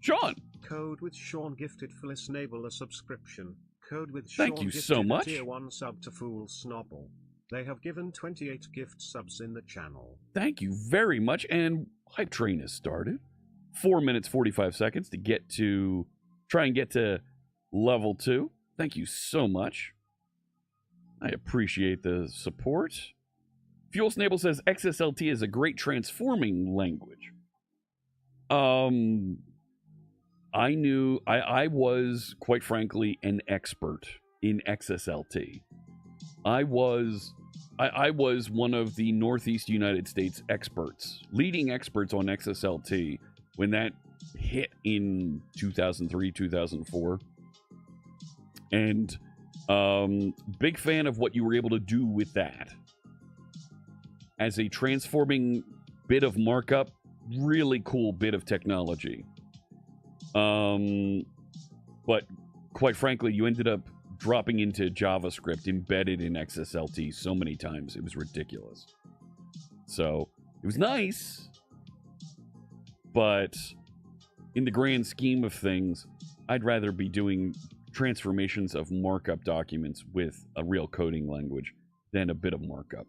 [SPEAKER 1] Sean.
[SPEAKER 3] Code with Sean gifted Phyllis Nable a subscription. Code with Sean
[SPEAKER 1] Thank you
[SPEAKER 3] gifted
[SPEAKER 1] so much.
[SPEAKER 3] a tier 1 sub to Fool Snobble. They have given 28 gift subs in the channel.
[SPEAKER 1] Thank you very much. And Hype Train has started. 4 minutes, 45 seconds to try and get to level 2. Thank you so much. I appreciate the support. Fuel Snable says XSLT is a great transforming language. I was, quite frankly, an expert in XSLT. I was one of the Northeast United States experts, leading experts on XSLT when that hit in 2003, 2004. And big fan of what you were able to do with that. As a transforming bit of markup, really cool bit of technology. But quite frankly, you ended up dropping into JavaScript embedded in XSLT so many times. It was ridiculous. So it was nice, but in the grand scheme of things, I'd rather be doing transformations of markup documents with a real coding language than a bit of markup.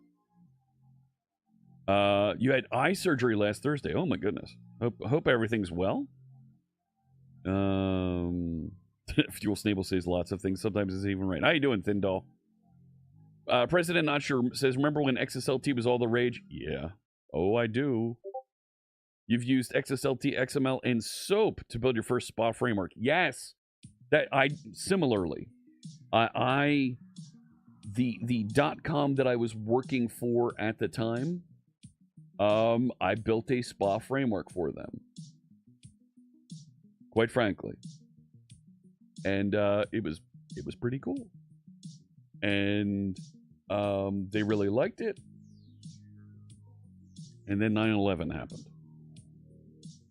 [SPEAKER 1] You had eye surgery last Thursday. Oh my goodness. Hope everything's well. Fuel Snable says lots of things. Sometimes it's even right. How you doing, Thin Doll? President Not Sure says, remember when XSLT was all the rage? Yeah. Oh, I do. You've used XSLT, XML, and SOAP to build your first SPA framework. Yes. That similarly. The .com that I was working for at the time, I built a SPA framework for them. Quite frankly. And it was pretty cool. And they really liked it. And then 9/11 happened.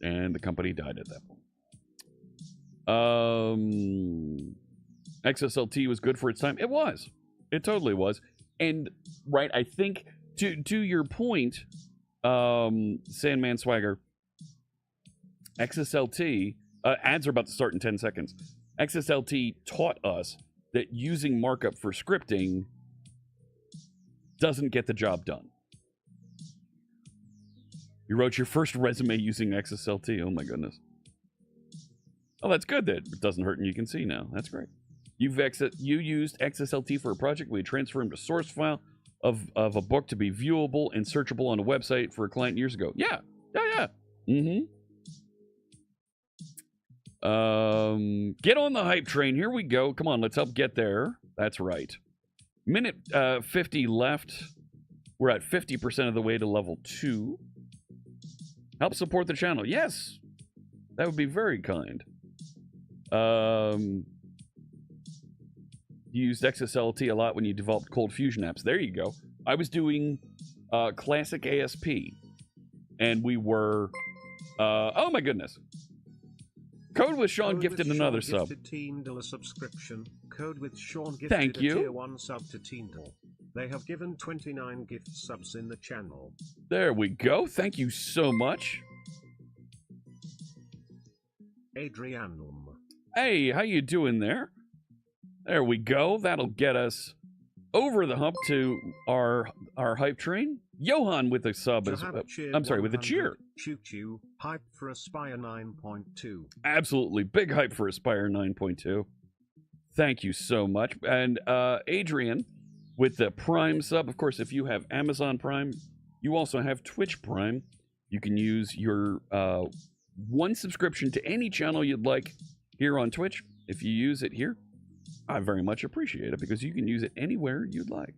[SPEAKER 1] And the company died at that point. XSLT was good for its time. It was. It totally was. And, right, I think, to your point, Sandman Swagger, XSLT, ads are about to start in 10 seconds. XSLT taught us that using markup for scripting doesn't get the job done. You wrote your first resume using XSLT. Oh my goodness. Oh, that's good that it doesn't hurt and you can see now. That's great. You used XSLT for a project where you transformed a source file of a book to be viewable and searchable on a website for a client years ago. Yeah. Get on the hype train. Here we go. Come on, let's help get there. That's right. Minute 50 left. We're at 50% of the way to level 2. Help support the channel. Yes. That would be very kind. You used XSLT a lot when you developed Cold Fusion apps. There you go. I was doing classic ASP. And we were... oh my goodness. Code with Sean gifted another sub.
[SPEAKER 3] Teendle a subscription. Code with Sean gifted
[SPEAKER 1] Thank you.
[SPEAKER 3] a tier 1 sub to Teendle. They have given 29 gift subs in the channel.
[SPEAKER 1] There we go. Thank you so much.
[SPEAKER 3] Adrianum.
[SPEAKER 1] Hey, how you doing there? There we go. That'll get us over the hump to our hype train. Johan with a sub as I'm sorry, with a cheer.
[SPEAKER 3] Choo-choo, hype for Aspire 9.2.
[SPEAKER 1] Absolutely. Big hype for Aspire 9.2. Thank you so much. And Adrian with the Prime sub. Of course, if you have Amazon Prime, you also have Twitch Prime. You can use your one subscription to any channel you'd like here on Twitch. If you use it here, I very much appreciate it because you can use it anywhere you'd like.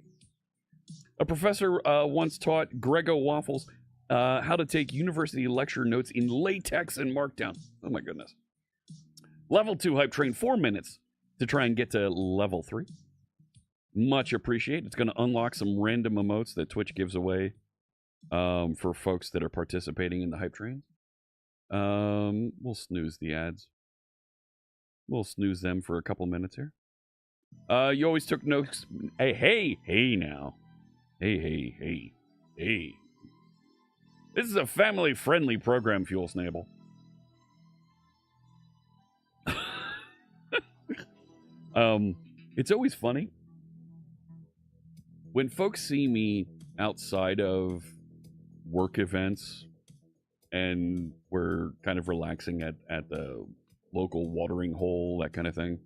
[SPEAKER 1] A professor once taught Grego Waffles how to take university lecture notes in latex and markdown. Oh my goodness. Level 2 hype train, 4 minutes to try and get to level 3. Much appreciated. It's going to unlock some random emotes that Twitch gives away for folks that are participating in the hype train. We'll snooze the ads. We'll snooze them for a couple minutes here. You always took notes. Hey now. Hey. This is a family-friendly program, Fuel Snable. It's always funny when folks see me outside of work events and we're kind of relaxing at the local watering hole, that kind of thing.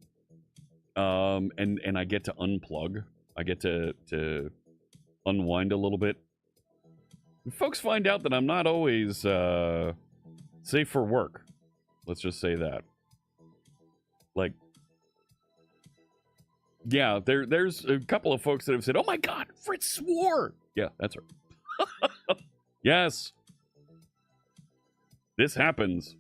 [SPEAKER 1] And I get to unplug. I get to unwind a little bit. And folks find out that I'm not always safe for work. Let's just say that. Like, yeah, there's a couple of folks that have said, "Oh my God, Fritz swore." Yeah, that's right. Yes, this happens.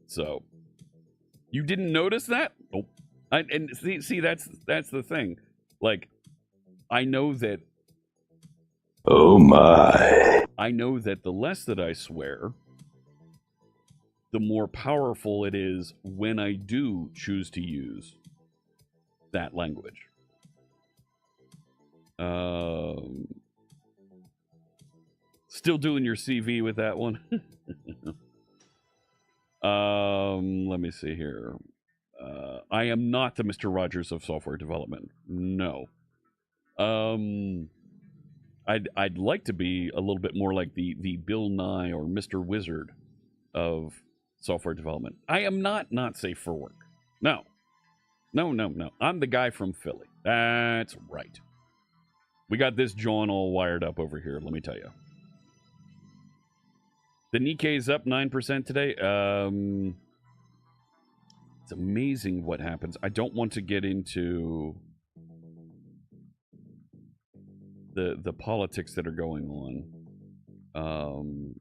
[SPEAKER 1] So you didn't notice that? Nope. And see, that's the thing. Like, I know that. Oh my! I know that the less that I swear, the more powerful it is when I do choose to use that language. Still doing your CV with that one. Let me see here. I am not the Mr. Rogers of software development. No. I'd like to be a little bit more like the Bill Nye or Mr. Wizard of software development. I am not safe for work. No. I'm the guy from Philly. That's right. We got this John all wired up over here, let me tell you. The Nikkei is up 9% today. It's amazing what happens. I don't want to get into the politics that are going on,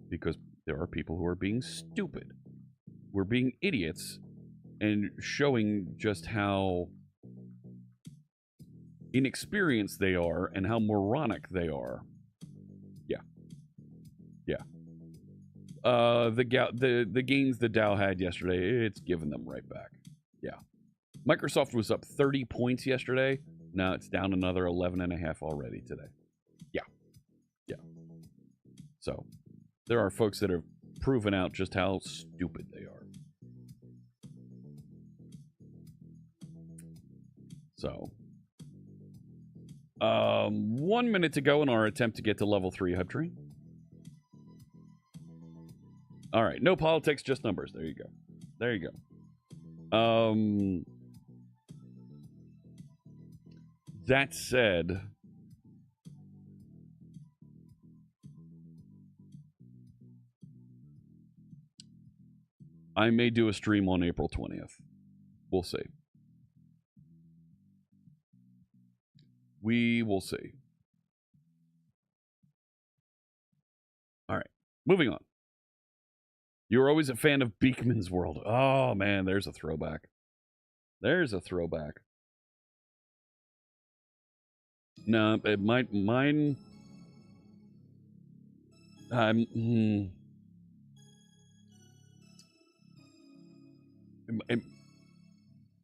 [SPEAKER 1] because there are people who are being stupid. We're being idiots and showing just how inexperienced they are and how moronic they are. Yeah. The gains the Dow had yesterday, it's given them right back. Yeah. Microsoft was up 30 points yesterday. Now it's down another 11.5 already today. Yeah. So there are folks that have proven out just how stupid they are. So 1 minute to go in our attempt to get to level 3 hub tree. All right, no politics, just numbers. There you go. That said, I may do a stream on April 20th. We'll see. We will see. All right, moving on. You were always a fan of Beekman's World. Oh, man, there's a throwback. No, mine...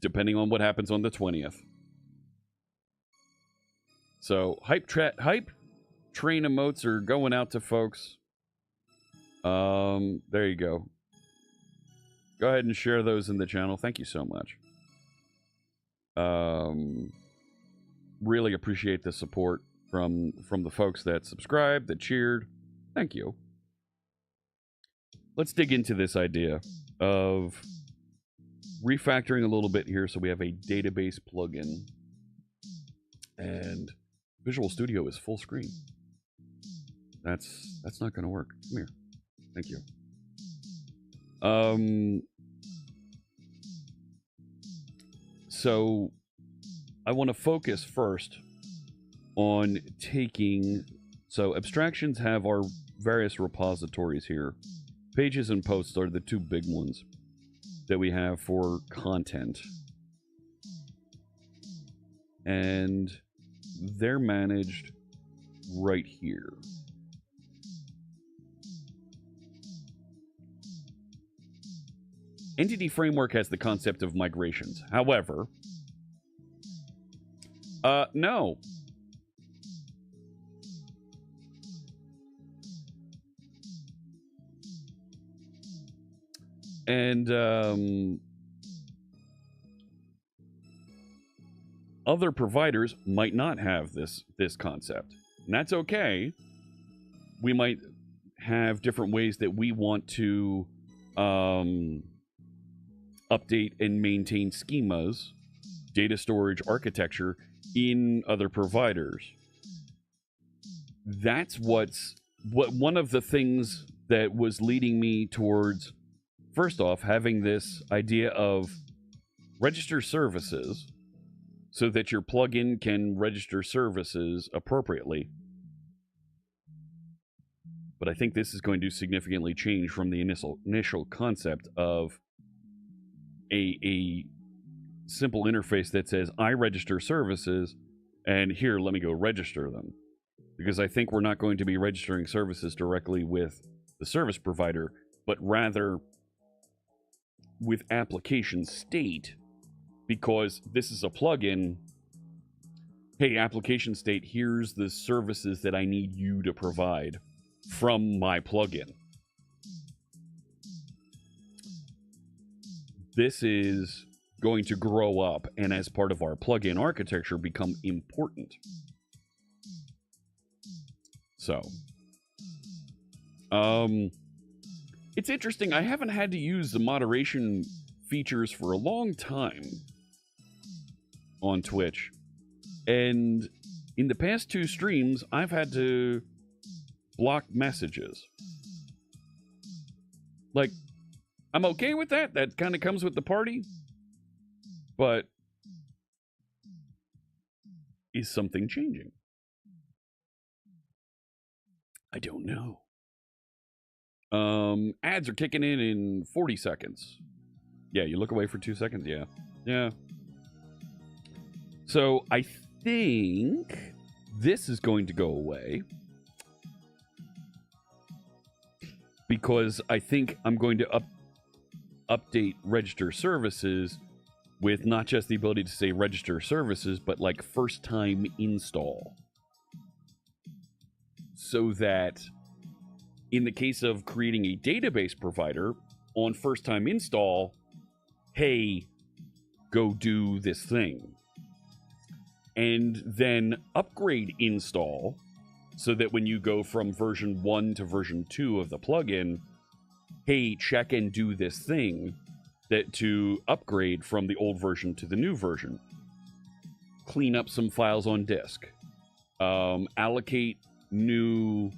[SPEAKER 1] depending on what happens on the 20th. So, hype train emotes are going out to folks. There you go. Go ahead and share those in the channel. Thank you so much. Really appreciate the support from the folks that subscribed, that cheered. Thank you. Let's dig into this idea of refactoring a little bit here so we have a database plugin. And Visual Studio is full screen. That's not going to work. Come here. Thank you. So I want to focus first on taking, so abstractions have our various repositories here. Pages and posts are the two big ones that we have for content. And they're managed right here. Entity Framework has the concept of migrations. However, no. And, other providers might not have this concept. And that's okay. We might have different ways that we want to, update and maintain schemas, data storage architecture in other providers. That's what one of the things that was leading me towards, first off, having this idea of register services so that your plugin can register services appropriately. But I think this is going to significantly change from the initial concept of a simple interface that says, I register services, and here, let me go register them. Because I think we're not going to be registering services directly with the service provider, but rather with application state, because this is a plugin. Hey, application state, here's the services that I need you to provide from my plugin. This is going to grow up and, as part of our plugin architecture, become important. So, it's interesting. I haven't had to use the moderation features for a long time on Twitch. And in the past 2 streams, I've had to block messages. Like, I'm okay with that. That kind of comes with the party. But is something changing? I don't know. Ads are kicking in 40 seconds. Yeah, you look away for 2 seconds. Yeah. Yeah. So I think this is going to go away, because I think I'm going to update register services with not just the ability to say register services, but like first time install. So that in the case of creating a database provider, on first time install, hey, go do this thing. And then upgrade install, so that when you go from version 1 to version 2 of the plugin, hey, check and do this thing, that to upgrade from the old version to the new version. Clean up some files on disk. Allocate new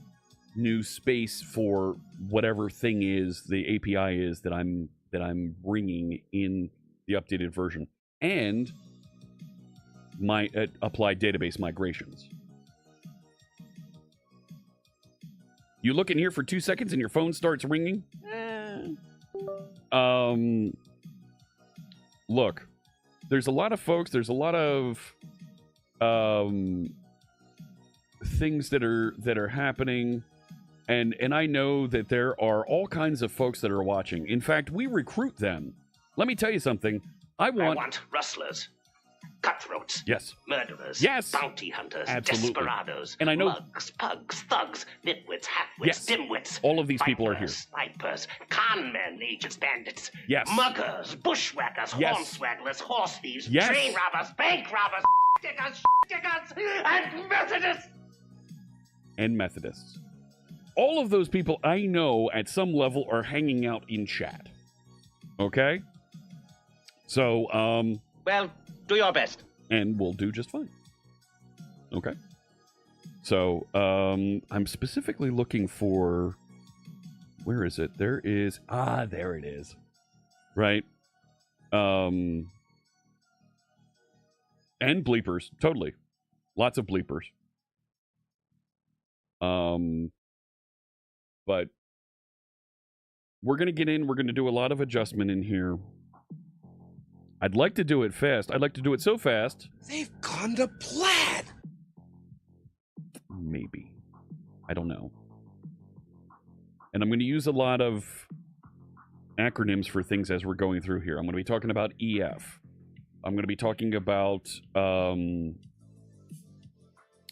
[SPEAKER 1] space for whatever thing is the API is that I'm bringing in the updated version, and apply database migrations. You look in here for 2 seconds and your phone starts ringing. Look, there's a lot of folks. There's a lot of things that are happening. And I know that there are all kinds of folks that are watching. In fact, we recruit them. Let me tell you something. I want
[SPEAKER 4] rustlers. Cutthroats.
[SPEAKER 1] Yes.
[SPEAKER 4] Murderers.
[SPEAKER 1] Yes.
[SPEAKER 4] Bounty hunters.
[SPEAKER 1] Absolutely.
[SPEAKER 4] Desperados.
[SPEAKER 1] And I know...
[SPEAKER 4] Mugs, pugs, thugs, nitwits, halfwits,
[SPEAKER 1] yes.
[SPEAKER 4] dimwits.
[SPEAKER 1] All of these
[SPEAKER 4] Vipers,
[SPEAKER 1] people are here.
[SPEAKER 4] Snipers, conmen, agents, bandits.
[SPEAKER 1] Yes.
[SPEAKER 4] Muggers, bushwhackers,
[SPEAKER 1] yes.
[SPEAKER 4] hornswagglers, horse thieves,
[SPEAKER 1] yes.
[SPEAKER 4] train robbers, bank robbers, stickers, and Methodists.
[SPEAKER 1] And Methodists. All of those people I know at some level are hanging out in chat. Okay? So,
[SPEAKER 4] well, do your best.
[SPEAKER 1] And we'll do just fine. Okay. So, I'm specifically looking for... Where is it? There is... Ah, there it is. Right? And bleepers. Totally. Lots of bleepers. But we're going to get in. We're going to do a lot of adjustment in here. I'd like to do it fast. I'd like to do it so fast.
[SPEAKER 5] They've gone to plaid.
[SPEAKER 1] Maybe. I don't know. And I'm going to use a lot of acronyms for things as we're going through here. I'm going to be talking about EF. I'm going to be talking about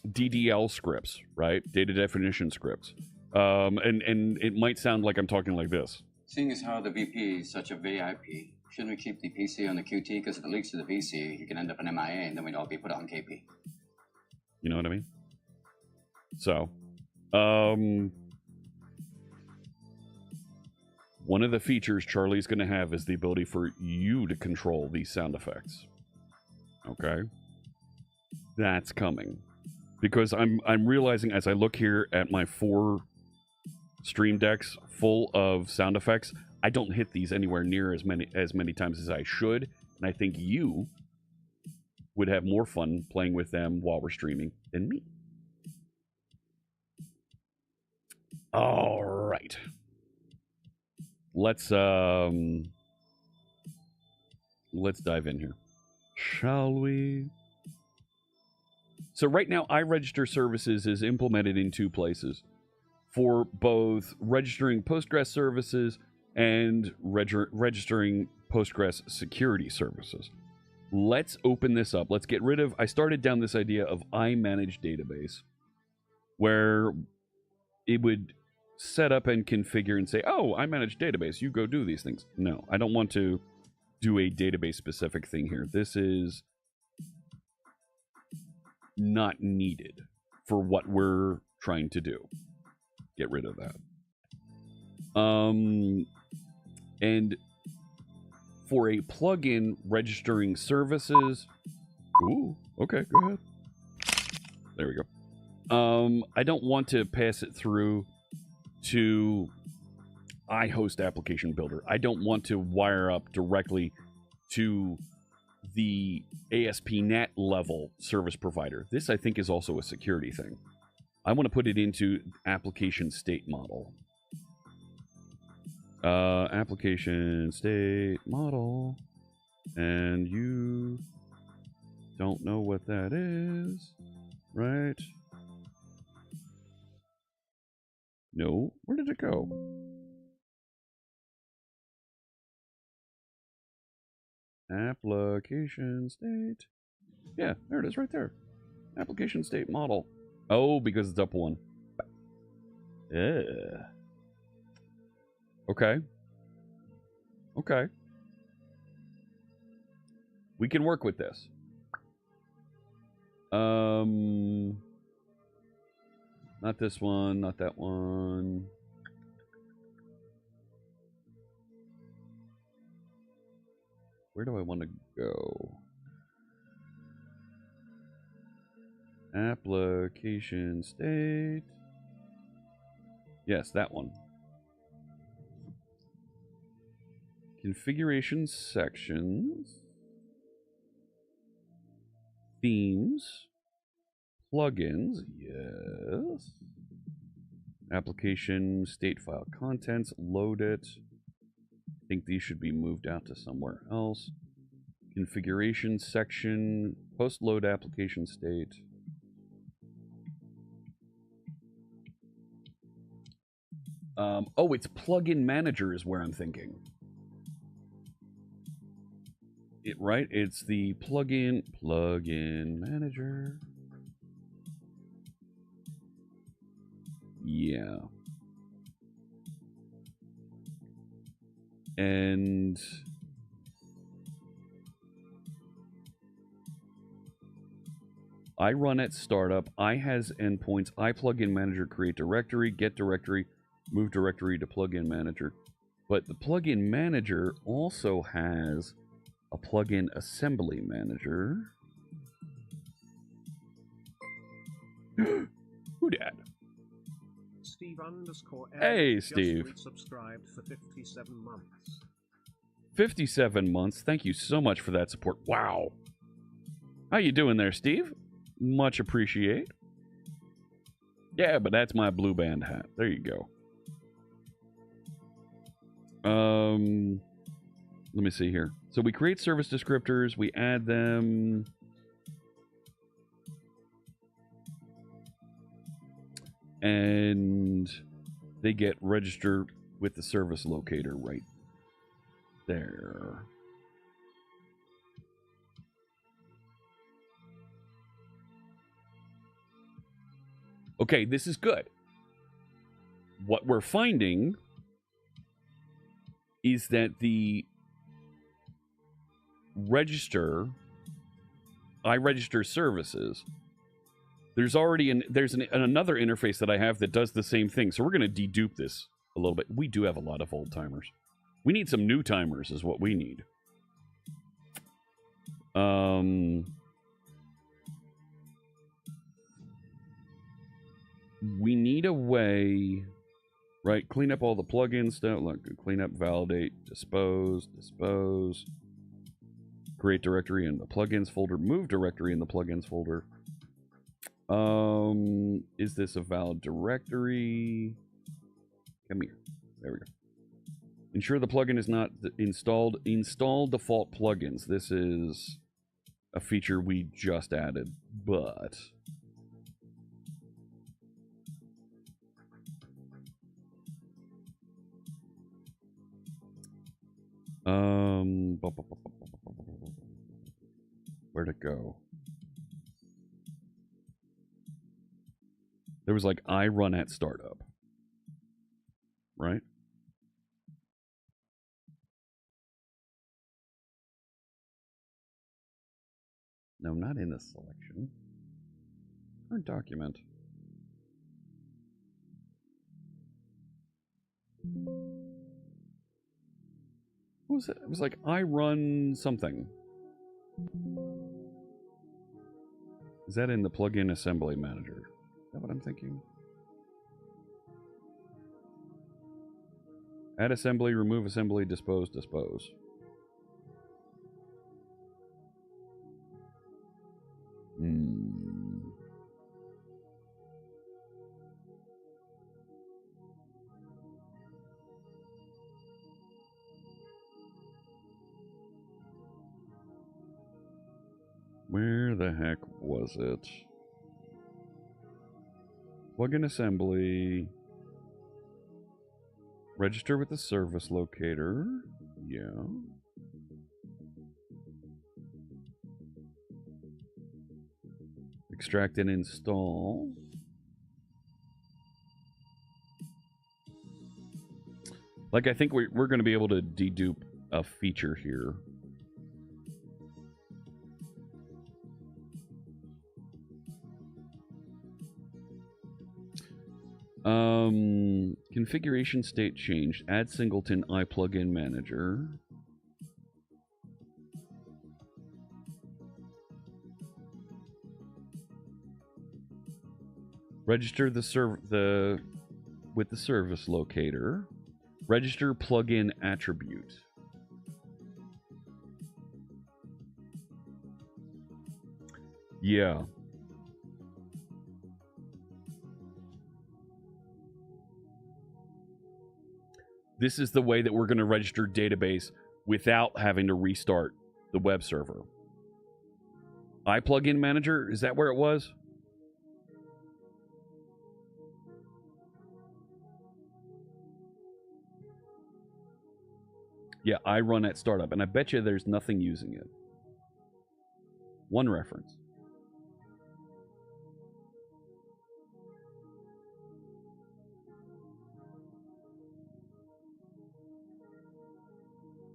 [SPEAKER 1] DDL scripts, right? Data definition scripts. And it might sound like I'm talking like this.
[SPEAKER 6] Seeing as how the VP is such a VIP, shouldn't we keep the PC on the QT? Because if it leaks to the VC, you can end up an MIA, and then we'd all be put on KP.
[SPEAKER 1] You know what I mean? So, one of the features Charlie's going to have is the ability for you to control these sound effects. Okay? That's coming. Because I'm realizing as I look here at my 4 stream decks full of sound effects, I don't hit these anywhere near as many times as I should, and I think you would have more fun playing with them while we're streaming than me. All right. Let's dive in here. Shall we? So right now, iRegister Services is implemented in 2 places for both registering Postgres services and registering Postgres security services. Let's open this up. Let's get rid of... I started down this idea of iManage database, where it would set up and configure and say, oh, iManage database, you go do these things. No, I don't want to do a database-specific thing here. This is not needed for what we're trying to do. Get rid of that. And for a plugin registering services... Ooh, okay, go ahead. There we go. I don't want to pass it through to iHost Application Builder. I don't want to wire up directly to the ASP.NET level service provider. This, I think, is also a security thing. I want to put it into application state model. Application state model. And you don't know what that is, right? No, where did it go? Application state. Yeah, there it is right there. Application state model. Oh, because it's up 1. Yeah. Okay. Okay. We can work with this. Not this one, not that one. Where do I want to go? Application state. Yes, that one. Configuration sections. Themes. Plugins. Yes. Application state file contents. Load it. I think these should be moved out to somewhere else. Configuration section. Post load application state. Oh, it's plugin manager is where I'm thinking. right? It's the plugin manager. Yeah. And I run at startup. I has endpoints. I plugin manager create directory, get directory, move directory to plugin manager. But the plugin manager also has a plugin assembly manager. Who dat?
[SPEAKER 3] Steve _
[SPEAKER 1] Hey,
[SPEAKER 3] just
[SPEAKER 1] Steve.
[SPEAKER 3] Subscribed for 57 months.
[SPEAKER 1] 57 months. Thank you so much for that support. Wow. How you doing there, Steve? Much appreciate. Yeah, but that's my blue band hat. There you go. Let me see here. So we create service descriptors, we add them. And they get registered with the service locator right there. Okay, this is good. What we're finding is that the I register services. There's already another interface that I have that does the same thing. So we're going to dedupe this a little bit. We do have a lot of old timers. We need some new timers is what we need. We need a way, right? Clean up all the plugin stuff. Look, clean up, validate, dispose, create directory in the plugins folder, move directory in the plugins folder. Is this a valid directory? Come here. There we go. Ensure the plugin is not installed. Install default plugins. This is a feature we just added, but where'd it go? There was like I run at startup, right? No, not in the selection. Current document. What was it? It was like I run something. Is that in the plugin assembly manager? Is that what I'm thinking? Add assembly, remove assembly, dispose. Where the heck was it? Plugin assembly. Register with the service locator. Yeah. Extract and install. Like, I think we're going to be able to dedupe a feature here. Configuration state changed. Add singleton iPlugin manager. Register with the service locator. Register plugin attribute. Yeah. This is the way that we're going to register database without having to restart the web server. iPlugin manager, is that where it was? Yeah, I run at startup, and I bet you there's nothing using it. One reference.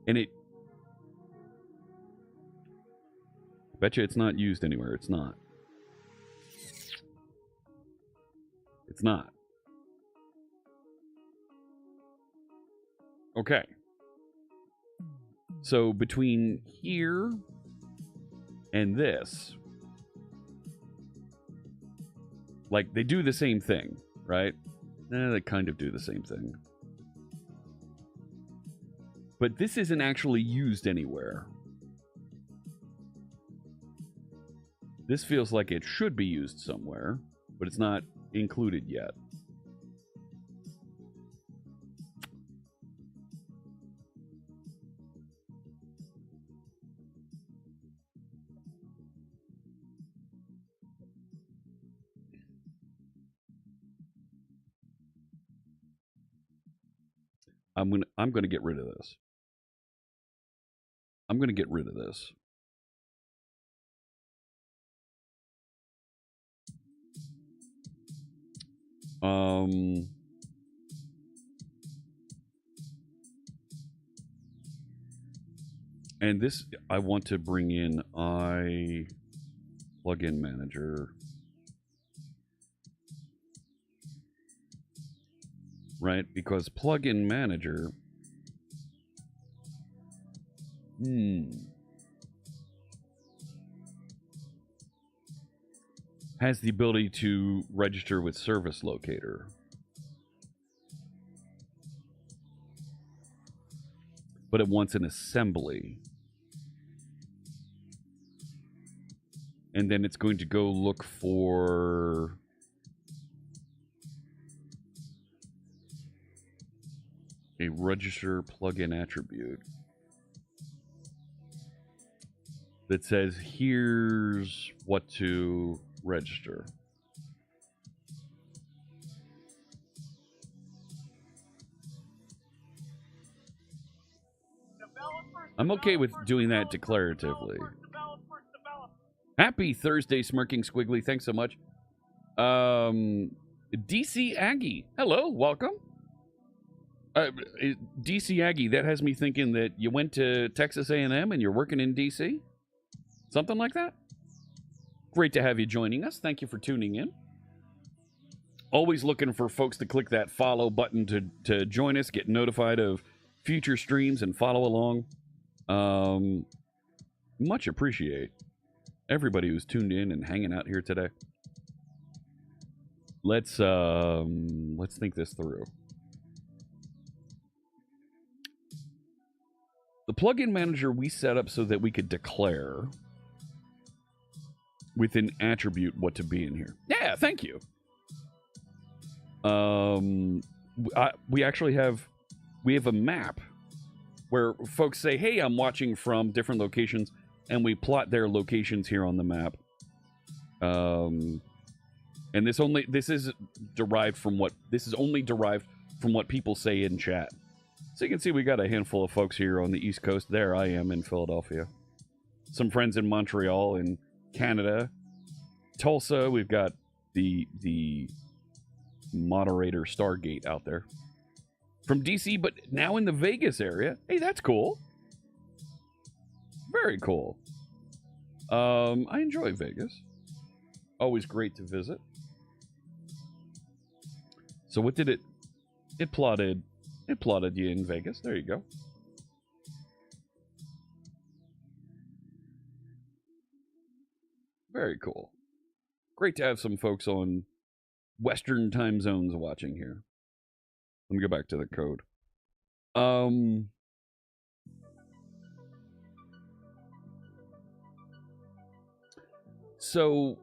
[SPEAKER 1] And I bet you it's not used anywhere. It's not. It's not. Okay. So between here and this, like, they do the same thing, right? They kind of do the same thing. But this isn't actually used anywhere. This feels like it should be used somewhere, but it's not included yet. I'm gonna get rid of this. I'm gonna get rid of this. And this, I want to bring in plugin manager. Right? Because plugin manager has the ability to register with Service Locator. But it wants an assembly. And then it's going to go look for a register plugin attribute that says, here's what to register. I'm okay with doing that declaratively. Happy Thursday, Smirking Squiggly. Thanks so much. DC Aggie. Hello, welcome. DC Aggie, that has me thinking that you went to Texas A&M and you're working in DC? Something like that? Great to have you joining us. Thank you for tuning in. Always looking for folks to click that follow button to join us, get notified of future streams, and follow along. Much appreciate everybody who's tuned in and hanging out here today. Let's think this through. The plugin manager we set up so that we could declare with an attribute what to be in here. Yeah, thank you. We actually have a map where folks say, hey, I'm watching from different locations, and we plot their locations here on the map. And this is derived from what people say in chat. So you can see we got a handful of folks here on the East Coast. There I am in Philadelphia. Some friends in Montreal and Canada. Tulsa, we've got the moderator Stargate out there. From DC, but now in the Vegas area. Hey, that's cool. Very cool. I enjoy Vegas. Always great to visit. So what did it plotted you in Vegas. There you go. Very cool. Great to have some folks on Western time zones watching here. Let me go back to the code. So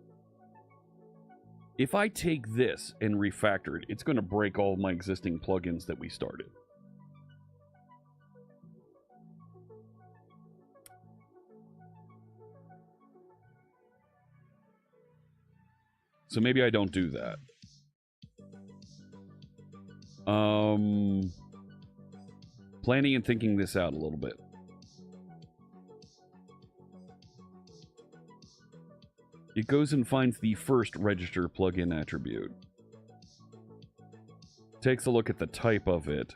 [SPEAKER 1] if I take this and refactor it, it's going to break all my existing plugins that we started. So maybe I don't do that. planning and thinking this out a little bit. It goes and finds the first register plugin attribute. Takes a look at the type of it.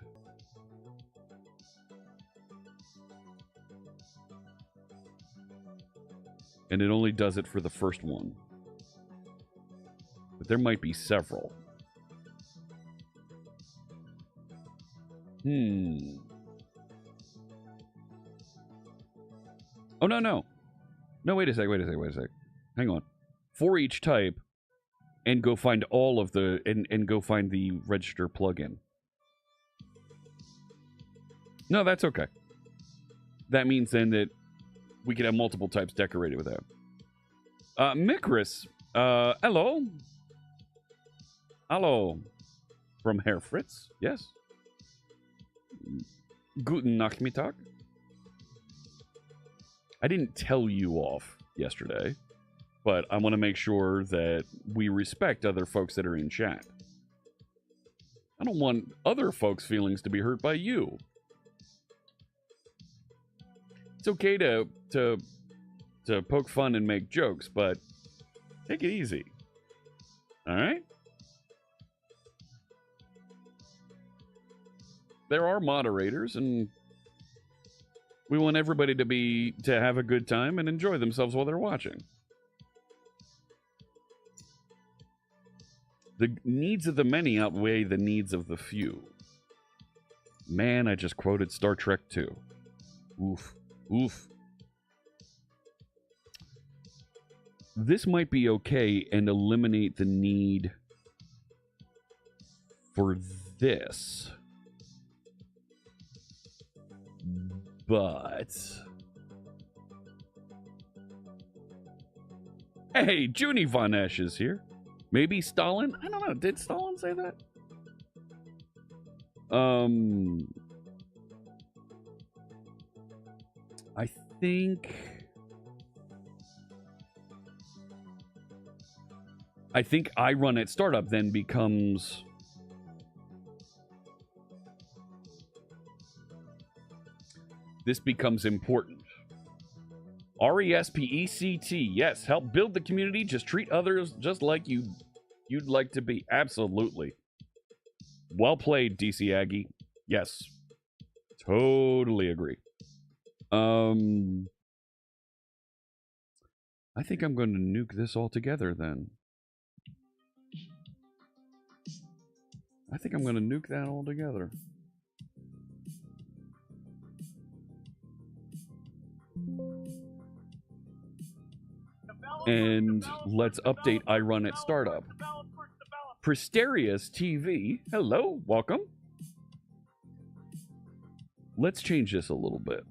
[SPEAKER 1] And it only does it for the first one. But there might be several. Oh, no, no. No, wait a sec. Hang on. For each type, and go find all of the, and go find the register plugin. No, that's okay. That means then that we can have multiple types decorated with that. Mikris, hello. Hello. From Herr Fritz, yes. Guten Nachmittag. I didn't tell you off yesterday, but I want to make sure that we respect other folks that are in chat. I don't want other folks' feelings to be hurt by you. It's okay to poke fun and make jokes, but take it easy. All right? There are moderators, and we want everybody to have a good time and enjoy themselves while they're watching. The needs of the many outweigh the needs of the few. Man, I just quoted Star Trek 2. Oof. Oof. This might be okay and eliminate the need for this. But... Hey, Junie Von Esch is here. Maybe Stalin? I don't know. Did Stalin say that? I think I run at startup then becomes... This becomes important. RESPECT. Yes, help build the community. Just treat others just like you'd like to be. Absolutely. Well played, DC Aggie. Yes. Totally agree. I think I'm going to nuke this all together then. I think I'm going to nuke that all together. And let's update I run at startup. Pristerius TV, hello, welcome. Let's change this a little bit.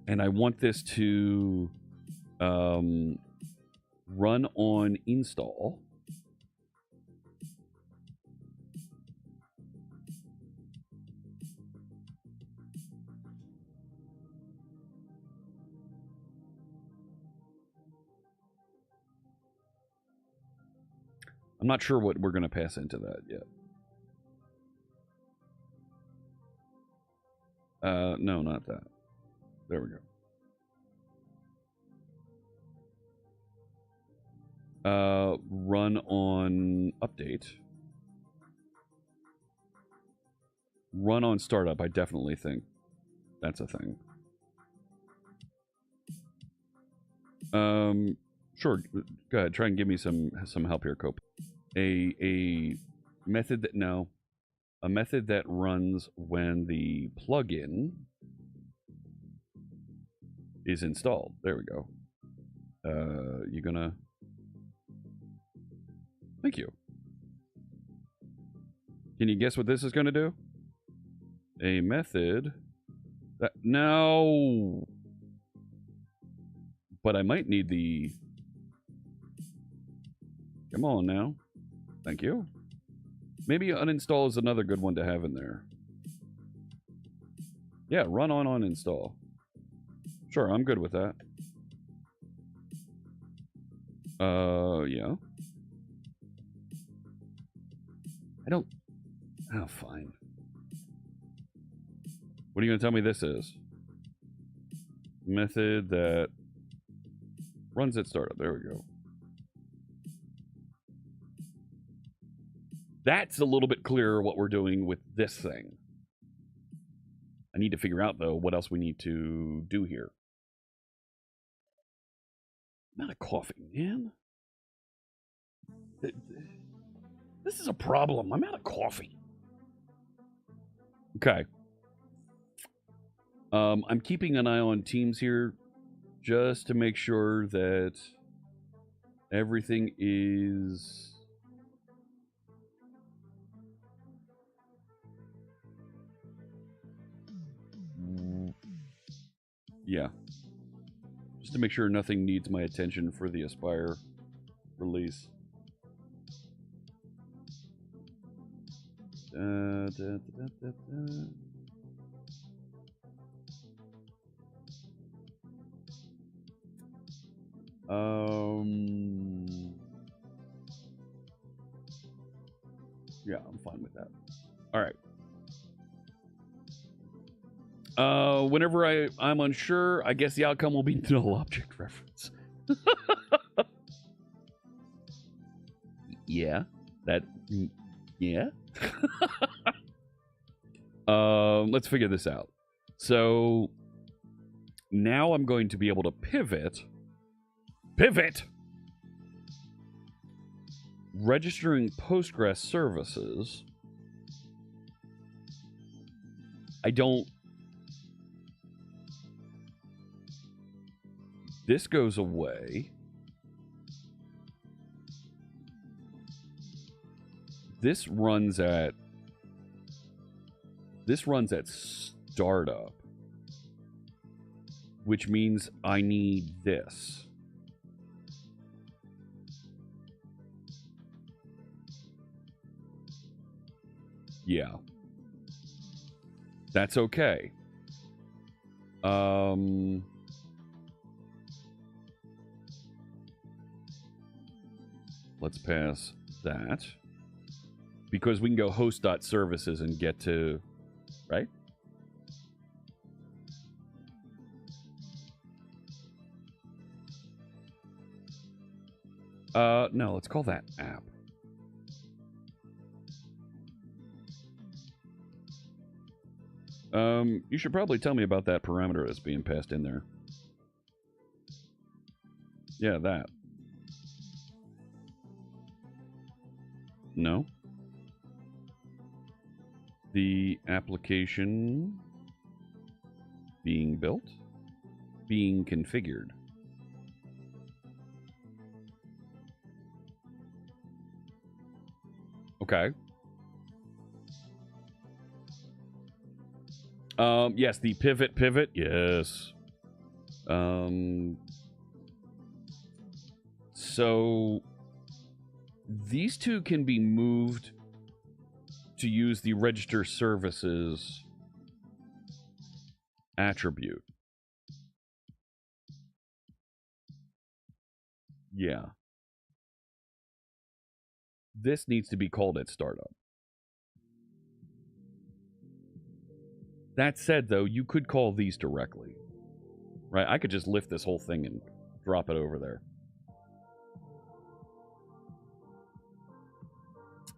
[SPEAKER 1] And I want this to run on install. I'm not sure what we're going to pass into that yet. No, not that. There we go. Run on update. Run on startup, I definitely think that's a thing. Sure, go ahead, try and give me some help here, Cope. A method that, no. A method that runs when the plugin is installed. There we go. You gonna... Thank you. Can you guess what this is gonna do? A method that... No! But I might need the... Come on now. Thank you. Maybe uninstall is another good one to have in there. Yeah, run on uninstall. Sure, I'm good with that. Yeah. I don't... Oh, fine. What are you going to tell me this is? Method that runs at startup. There we go. That's a little bit clearer what we're doing with this thing. I need to figure out, though, what else we need to do here. I'm out of coffee, man. This is a problem. I'm out of coffee. Okay. I'm keeping an eye on Teams here just to make sure that everything is... Yeah. Just to make sure nothing needs my attention for the Aspire release. Yeah, I'm fine with that. All right. Whenever I'm unsure, I guess the outcome will be null object reference. Yeah. Yeah. Let's figure this out. So now I'm going to be able to pivot. Registering Postgres services. I don't... This goes away. This runs at startup, which means I need this. Yeah. That's okay. Let's pass that. Because we can go host.services and get to... Right? No, let's call that app. You should probably tell me about that parameter that's being passed in there. Yeah, that. No. The application being built, being configured. Okay. Yes, the pivot, yes. So these two can be moved to use the register services attribute. Yeah. This needs to be called at startup. That said, though, you could call these directly. Right? I could just lift this whole thing and drop it over there.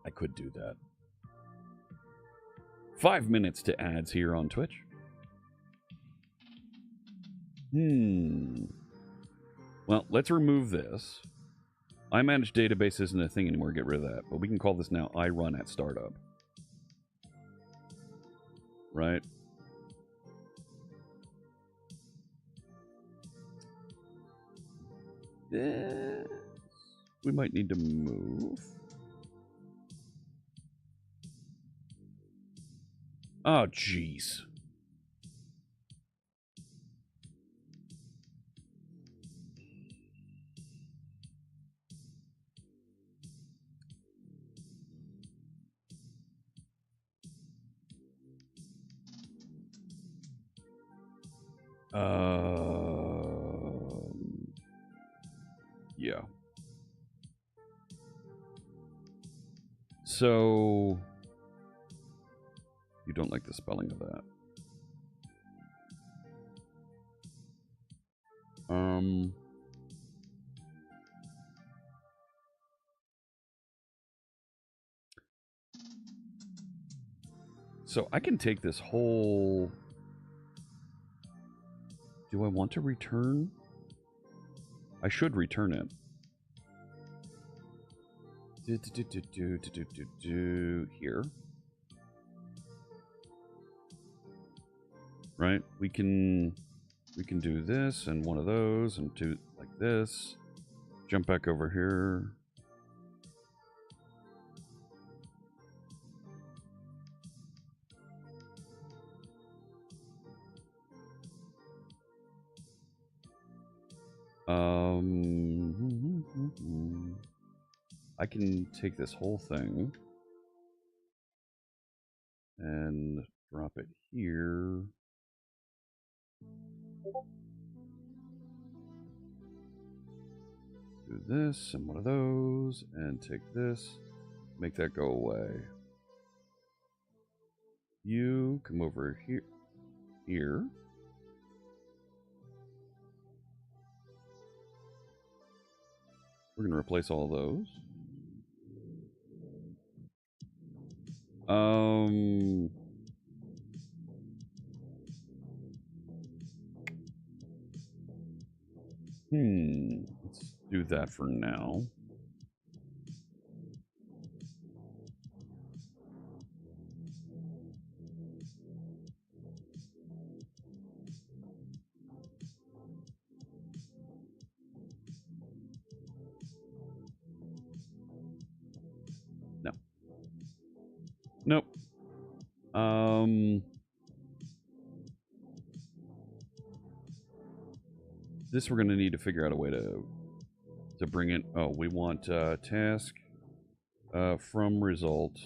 [SPEAKER 1] I could do that. 5 minutes to ads here on Twitch. Well, let's remove this. I manage database isn't a thing anymore. Get rid of that. But we can call this now I run at startup. Right? This we might need to move. Oh, jeez. Yeah. So you don't like the spelling of that. So I can take this whole... Do I want to return? I should return it. Here. Right? We can do this and one of those and do like this. Jump back over here. I can take this whole thing and drop it here. Do this and one of those and take this. Make that go away. You come over here. Here. We're going to replace all those. Let's do that for now. No. Nope. This we're going to need to figure out a way to bring in. Oh, we want task from result.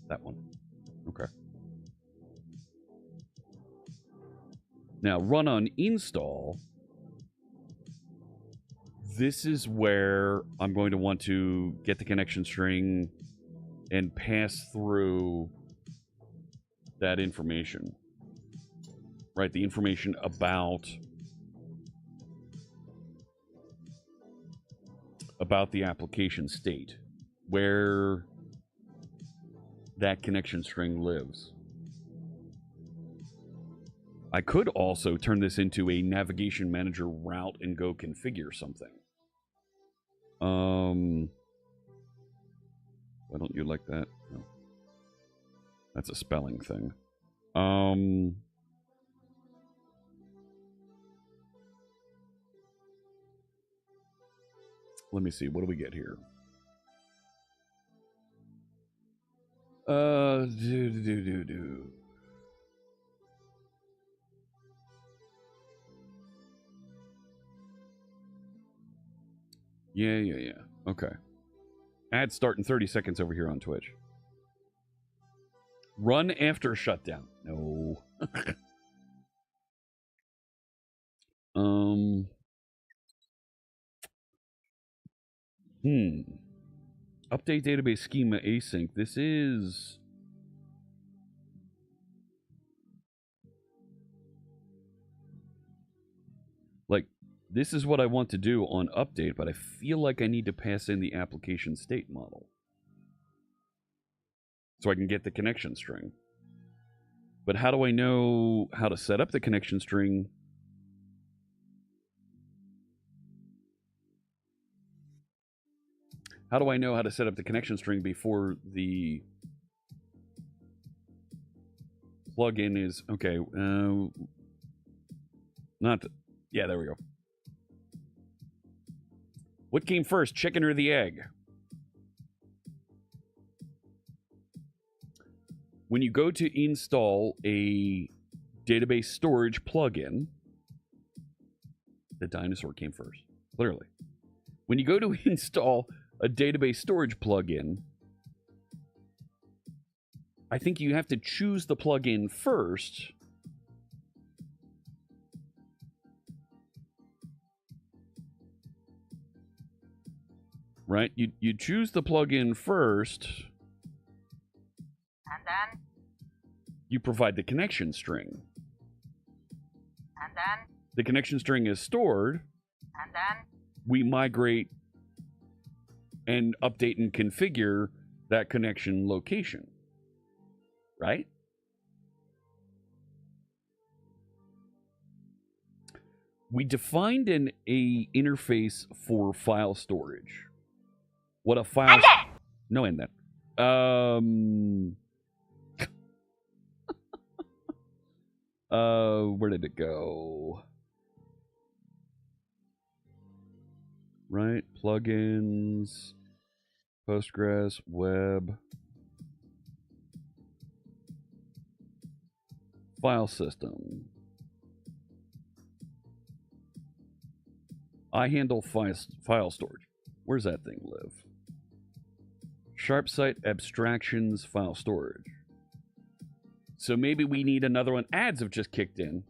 [SPEAKER 1] That one. Okay. Now run on install. This is where I'm going to want to get the connection string and pass through that information. Right, the information about the application state, where that connection string lives. I could also turn this into a navigation manager route and go configure something. Why don't you like that? No. That's a spelling thing. Let me see. What do we get here? Yeah. Okay. Ad start in 30 seconds over here on Twitch. Run after shutdown. No. Update database schema async. This is... Like, this is what I want to do on update, but I feel like I need to pass in the application state model. So I can get the connection string. But how do I know how to set up the connection string? How do I know how to set up the connection string before the plugin is... Okay, not... Yeah, there we go. What came first, chicken or the egg? When you go to install a database storage plugin, the dinosaur came first, clearly. When you go to install a database storage plugin, I think you have to choose the plugin first. right? You choose the plugin first.
[SPEAKER 7] And then?
[SPEAKER 1] You provide the connection string.
[SPEAKER 7] And then?
[SPEAKER 1] The connection string is stored.
[SPEAKER 7] And then?
[SPEAKER 1] We migrate and update and configure that connection location. Right? We defined an interface for file storage. What a file... No, and then. Where did it go? Right, plugins, Postgres, web, file system. I handle file storage. Where's that thing live? Sharp-site abstractions, file storage. So maybe we need another one. Ads have just kicked in.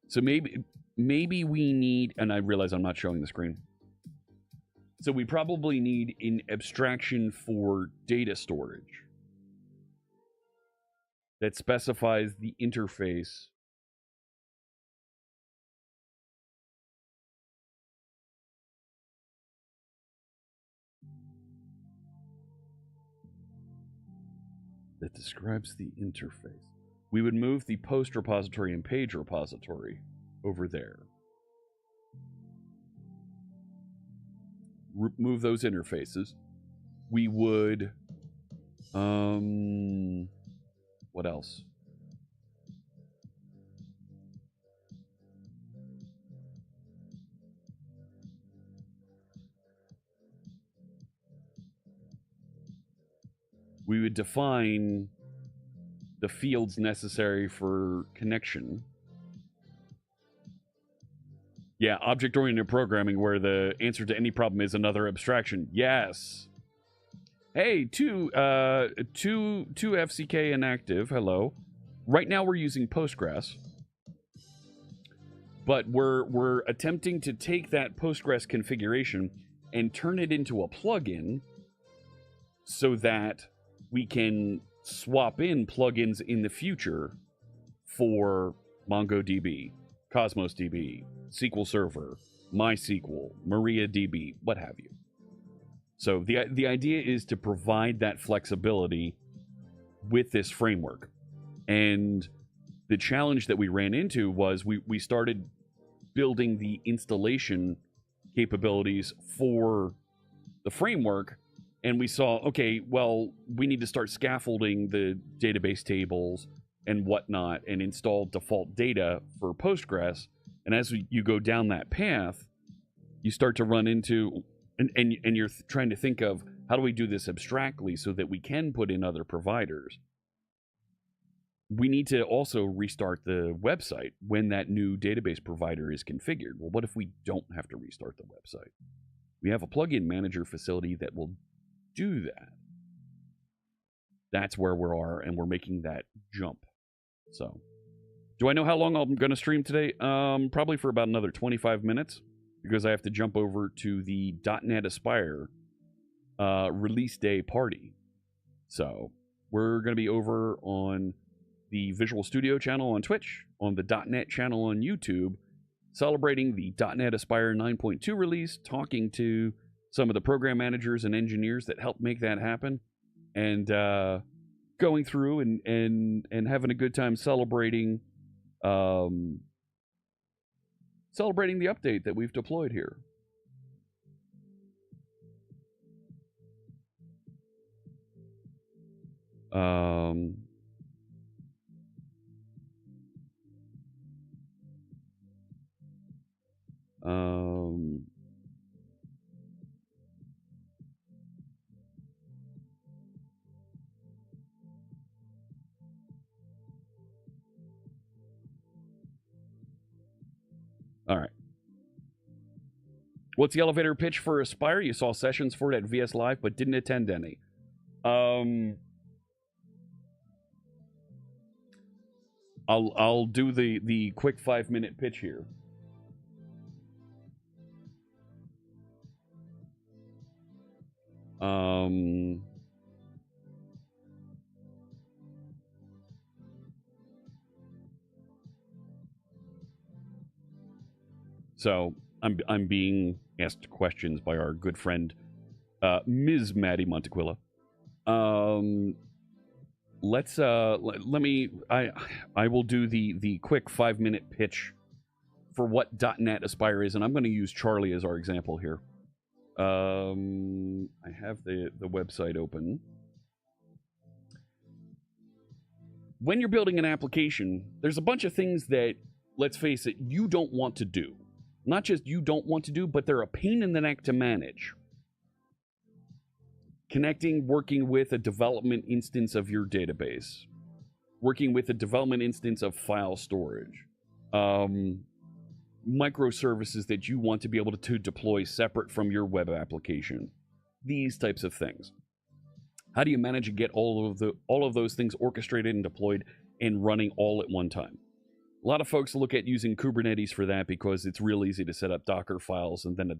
[SPEAKER 1] So maybe we need, and I realize I'm not showing the screen. So we probably need an abstraction for data storage that specifies the interface that describes the interface. We would move the post repository and page repository over there. Remove those interfaces. We would, what else? We would define the fields necessary for connection. Yeah, object-oriented programming where the answer to any problem is another abstraction. Yes. Hey, two FCK inactive. Hello. Right now we're using Postgres. But we're attempting to take that Postgres configuration and turn it into a plugin so that we can swap in plugins in the future for MongoDB, Cosmos DB, SQL Server, MySQL, MariaDB, what have you. So the idea is to provide that flexibility with this framework. And the challenge that we ran into was we started building the installation capabilities for the framework, and we saw, okay, well, we need to start scaffolding the database tables and whatnot and install default data for Postgres. And as you go down that path, you start to run into, and you're trying to think of, how do we do this abstractly so that we can put in other providers? We need to also restart the website when that new database provider is configured. Well, what if we don't have to restart the website? We have a plugin manager facility that will do that. That's where we are, and we're making that jump. So, do I know how long I'm going to stream today? Probably for about another 25 minutes, because I have to jump over to the .NET Aspire release day party. So, we're going to be over on the Visual Studio channel on Twitch, on the .NET channel on YouTube, celebrating the .NET Aspire 9.2 release, talking to some of the program managers and engineers that helped make that happen, and going through and having a good time celebrating celebrating the update that we've deployed here. All right. What's the elevator pitch for Aspire? You saw sessions for it at VS Live, but didn't attend any. I'll do the quick 5-minute pitch here. So I'm being asked questions by our good friend Ms. Maddie Montequilla. Let me I will do the quick 5-minute pitch for what .NET Aspire is, and I'm going to use Charlie as our example here. I have the website open. When you're building an application, there's a bunch of things that, let's face it, you don't want to do. Not just you don't want to do, but they're a pain in the neck to manage. Connecting, working with a development instance of your database. Working with a development instance of file storage. Microservices that you want to be able to deploy separate from your web application. These types of things. How do you manage to get all of those things orchestrated and deployed and running all at one time? A lot of folks look at using Kubernetes for that because it's real easy to set up Docker files and then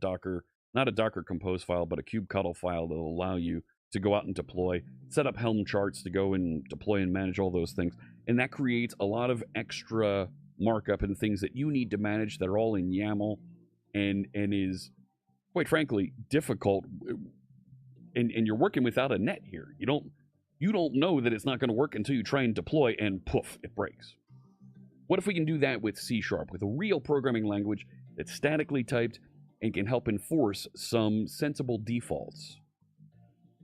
[SPEAKER 1] not a Docker Compose file, but a kubectl file that will allow you to go out and deploy, set up Helm charts to go and deploy and manage all those things. And that creates a lot of extra markup and things that you need to manage that are all in YAML and is, quite frankly, difficult. And you're working without a net here. You don't know that it's not going to work until you try and deploy and poof, it breaks. What if we can do that with C#, with a real programming language that's statically typed and can help enforce some sensible defaults?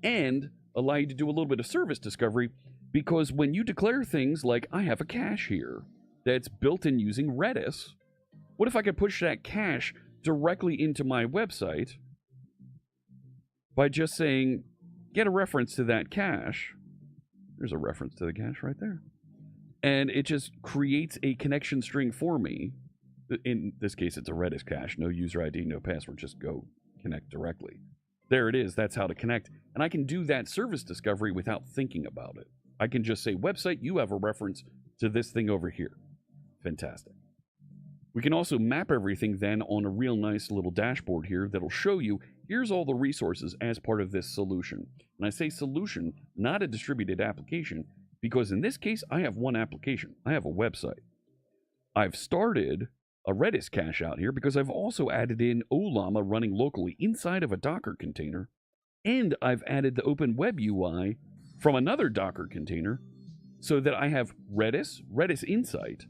[SPEAKER 1] And allow you to do a little bit of service discovery, because when you declare things like, I have a cache here that's built in using Redis, what if I could push that cache directly into my website by just saying, get a reference to that cache? There's a reference to the cache right there. And it just creates a connection string for me. In this case, it's a Redis cache. No user ID, no password. Just go connect directly. There it is. That's how to connect. And I can do that service discovery without thinking about it. I can just say, website, you have a reference to this thing over here. Fantastic. We can also map everything then on a real nice little dashboard here that'll show you, here's all the resources as part of this solution. And I say solution, not a distributed application, because in this case, I have one application. I have a website. I've started a Redis cache out here because I've also added in Olama running locally inside of a Docker container, and I've added the Open Web UI from another Docker container so that I have Redis Insight,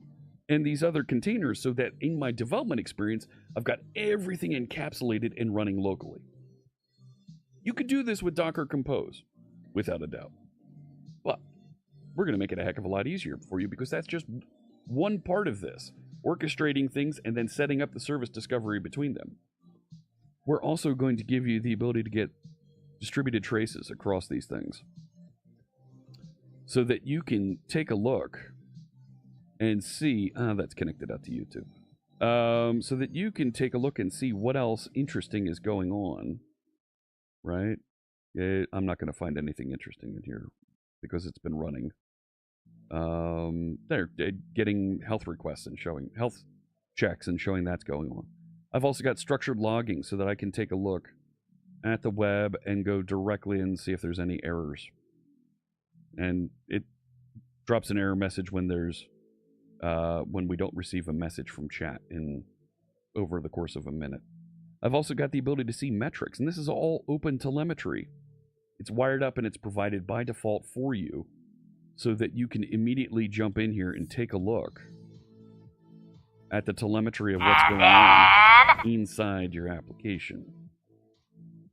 [SPEAKER 1] and these other containers so that in my development experience, I've got everything encapsulated and running locally. You could do this with Docker Compose, without a doubt. But we're going to make it a heck of a lot easier for you because that's just one part of this, orchestrating things and then setting up the service discovery between them. We're also going to give you the ability to get distributed traces across these things so that you can take a look and see, that's connected out to YouTube, so that you can take a look and see what else interesting is going on, right? I'm not going to find anything interesting in here because it's been running. They're getting health requests and showing health checks and showing that's going on. I've also got structured logging so that I can take a look at the web and go directly and see if there's any errors. And it drops an error message when there's when we don't receive a message from chat in over the course of a minute. I've also got the ability to see metrics, and this is all open telemetry. It's wired up and it's provided by default for you so that you can immediately jump in here and take a look at the telemetry of what's going on inside your application.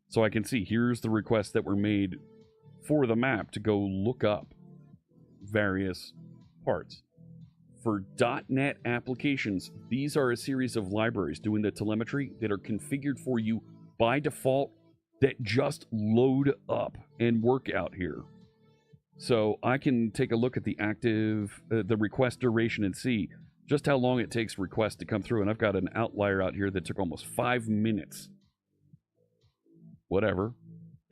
[SPEAKER 1] So I can see here's the requests that were made for the map to go look up various parts. For .NET applications, these are a series of libraries doing the telemetry that are configured for you by default that just load up and work out here. So I can take a look at the active, the request duration and see just how long it takes requests to come through. And I've got an outlier out here that took almost 5 minutes. Whatever.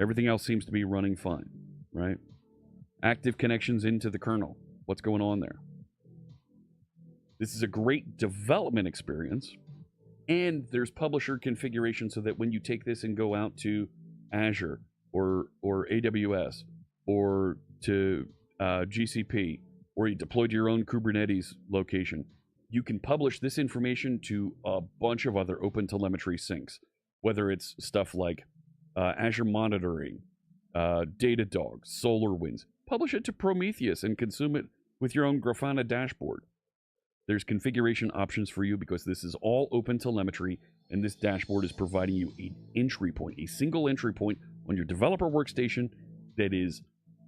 [SPEAKER 1] Everything else seems to be running fine, right? Active connections into the kernel. What's going on there? This is a great development experience. And there's publisher configuration so that when you take this and go out to Azure or AWS or to GCP, or you deploy to your own Kubernetes location, you can publish this information to a bunch of other open telemetry syncs, whether it's stuff like Azure Monitoring, Datadog, SolarWinds. Publish it to Prometheus and consume it with your own Grafana dashboard. There's configuration options for you because this is all open telemetry, and this dashboard is providing you an entry point, a single entry point on your developer workstation that is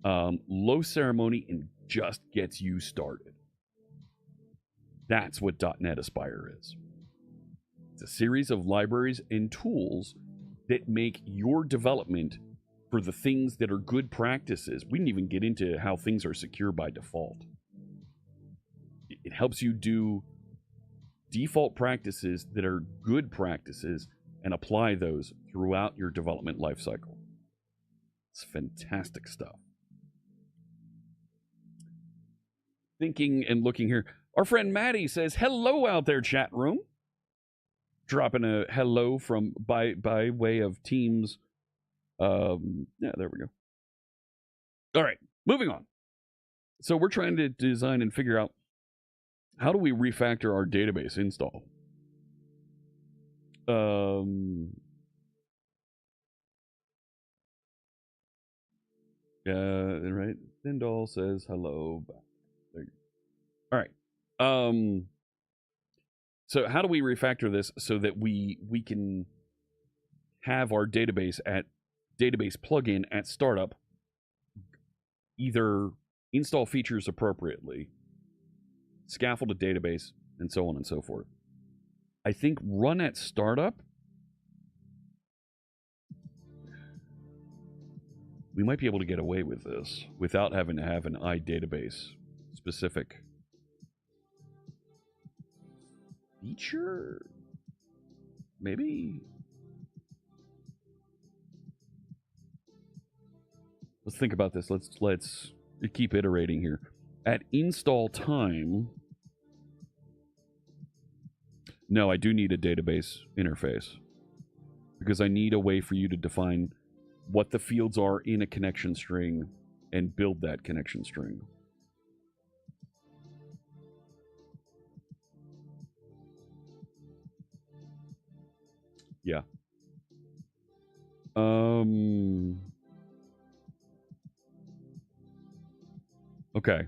[SPEAKER 1] low ceremony and just gets you started. That's what .NET Aspire is. It's a series of libraries and tools that make your development for the things that are good practices. We didn't even get into how things are secure by default. It helps you do default practices that are good practices and apply those throughout your development lifecycle. It's fantastic stuff. Thinking and looking here. Our friend Maddie says, hello out there, chat room. Dropping a hello from by way of Teams. Yeah, there we go. All right, moving on. So we're trying to design and figure out, how do we refactor our database install? Right. Thindall says hello. There you go. All right. So how do we refactor this so that we can have our database plugin at startup either install features appropriately, scaffold a database, and so on and so forth? I think run at startup, we might be able to get away with this without having to have an iDatabase specific feature. Maybe. Let's think about this. Let's keep iterating here. At install time, no, I do need a database interface because I need a way for you to define what the fields are in a connection string and build that connection string. Yeah. Okay.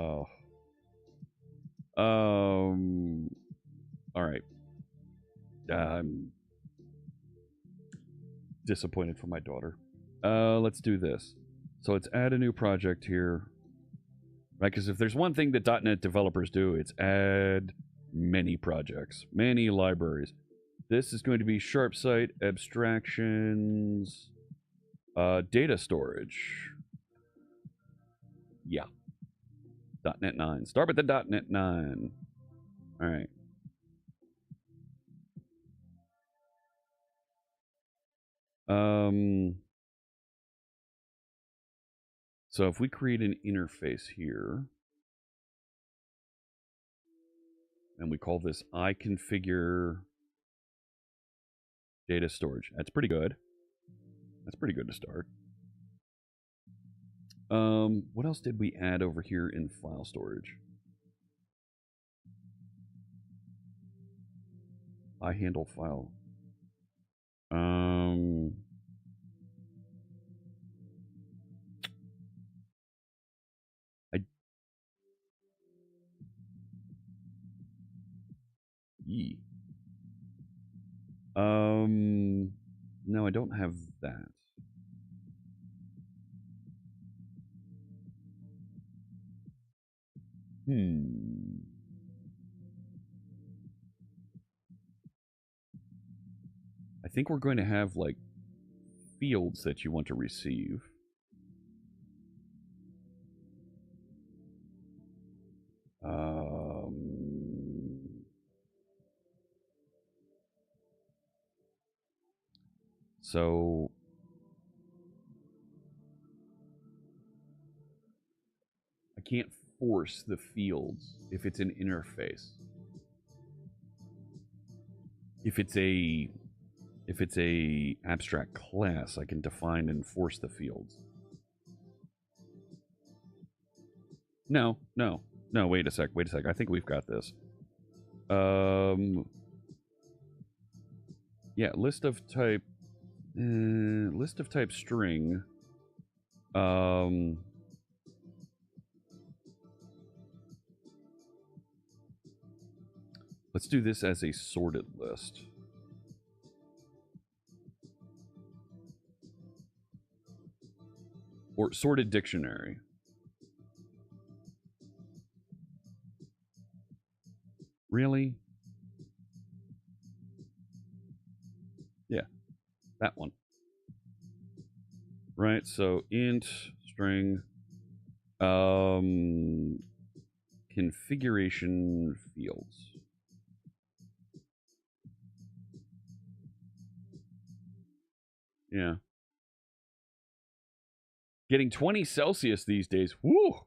[SPEAKER 1] Oh. All right. I'm disappointed for my daughter. Let's do this. So let's add a new project here. Right, because if there's one thing that .NET developers do, it's add many projects, many libraries. This is going to be Sharp Site, abstractions, data storage. Yeah. .NET 9. Start with the .NET 9. All right. So if we create an interface here, and we call this iConfigure data storage, that's pretty good. That's pretty good to start. What else did we add over here in file storage? I handle file. No, I don't have that. I think we're going to have, like, fields that you want to receive. So I can't force the fields if it's an interface. If it's a abstract class, I can define and force the fields. No. Wait a sec. I think we've got this. Yeah, list of type string. Let's do this as a sorted list. Or sorted dictionary. Really? Yeah, that one. Right, so int string configuration fields. Yeah. Getting 20 Celsius these days. Woo!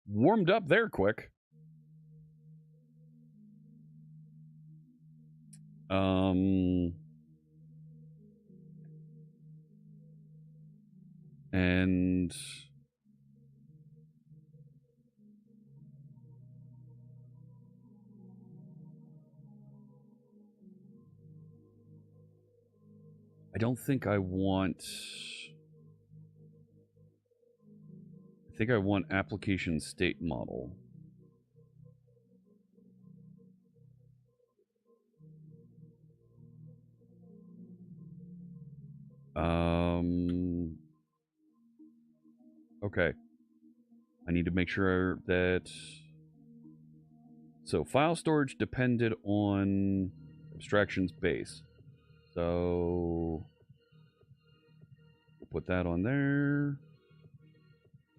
[SPEAKER 1] Warmed up there quick. And I don't think I want... I think I want application state model. Okay. I need to make sure that... So, file storage depended on abstractions base. So... we'll put that on there.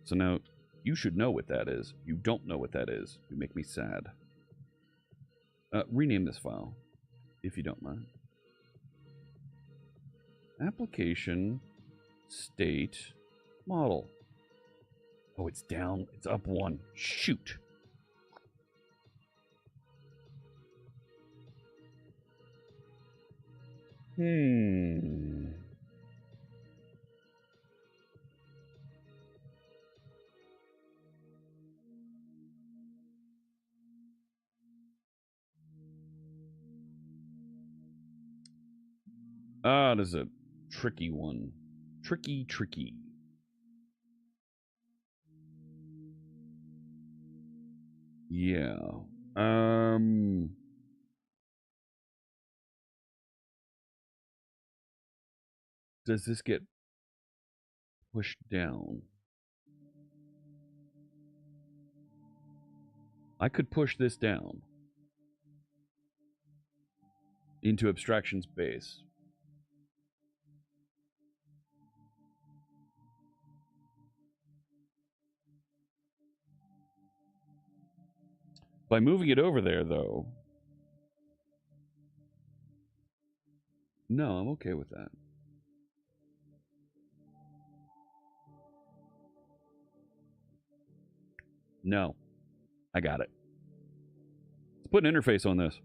[SPEAKER 1] So now, you should know what that is. You don't know what that is. You make me sad. Rename this file, if you don't mind. Application state model. Oh, it's down. It's up one. Shoot. Ah, this is a tricky one. Tricky. Yeah. Does this get pushed down? I could push this down into abstractions base. By moving it over there, though... No, I'm okay with that. No. I got it. Let's put an interface on this.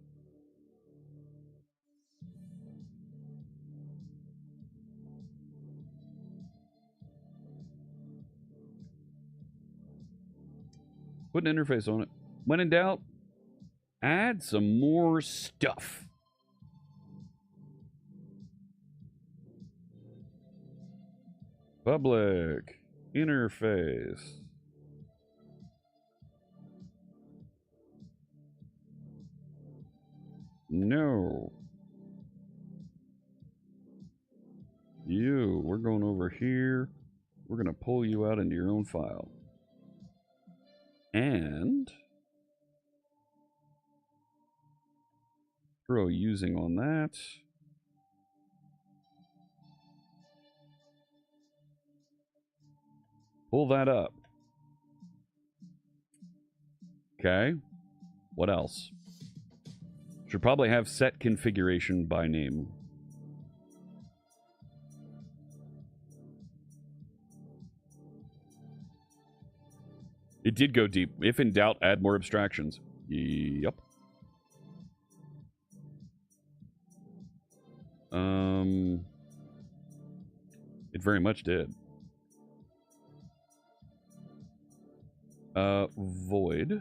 [SPEAKER 1] Put an interface on it. When in doubt, add some more stuff. Public interface. No. You, we're going over here. We're going to pull you out into your own file. And throw using on that. Pull that up. Okay. What else? Should probably have set configuration by name. It did go deep. If in doubt, add more abstractions. Yep. It very much did. Void.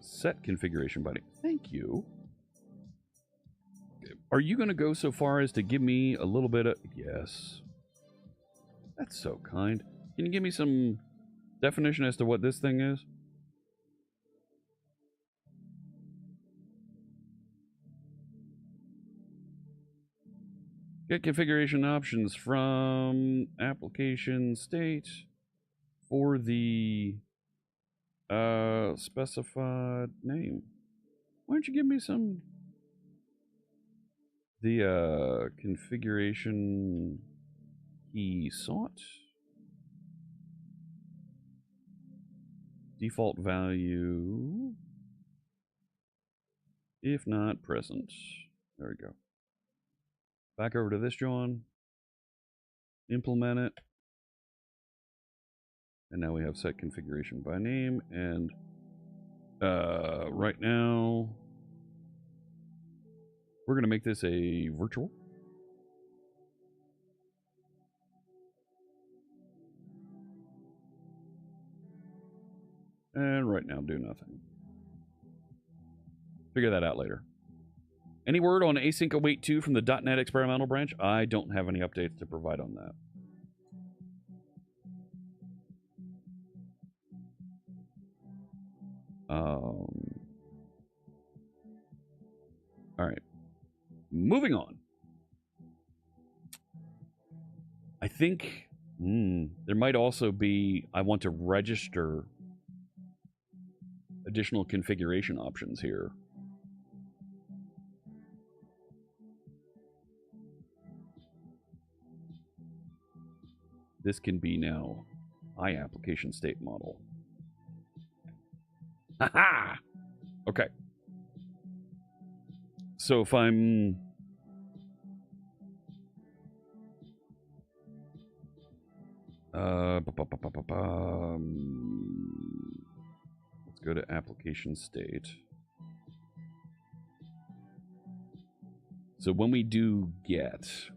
[SPEAKER 1] Set configuration buddy. Thank you. Are you going to go so far as to give me a little bit of... Yes. That's so kind. Can you give me some definition as to what this thing is? Get configuration options from application state for the specified name. Why don't you give me some... The configuration key sought. Default value. If not present. There we go. Back over to this, John. Implement it. And now we have set configuration by name. And right now, we're going to make this a virtual. And right now, do nothing. Figure that out later. Any word on async await 2 from the .NET experimental branch? I don't have any updates to provide on that. All right. Moving on. I think there might also be, I want to register additional configuration options here. This can be now iApplication state model. Haha! Okay. So if I'm... let's go to application state. So when we do get...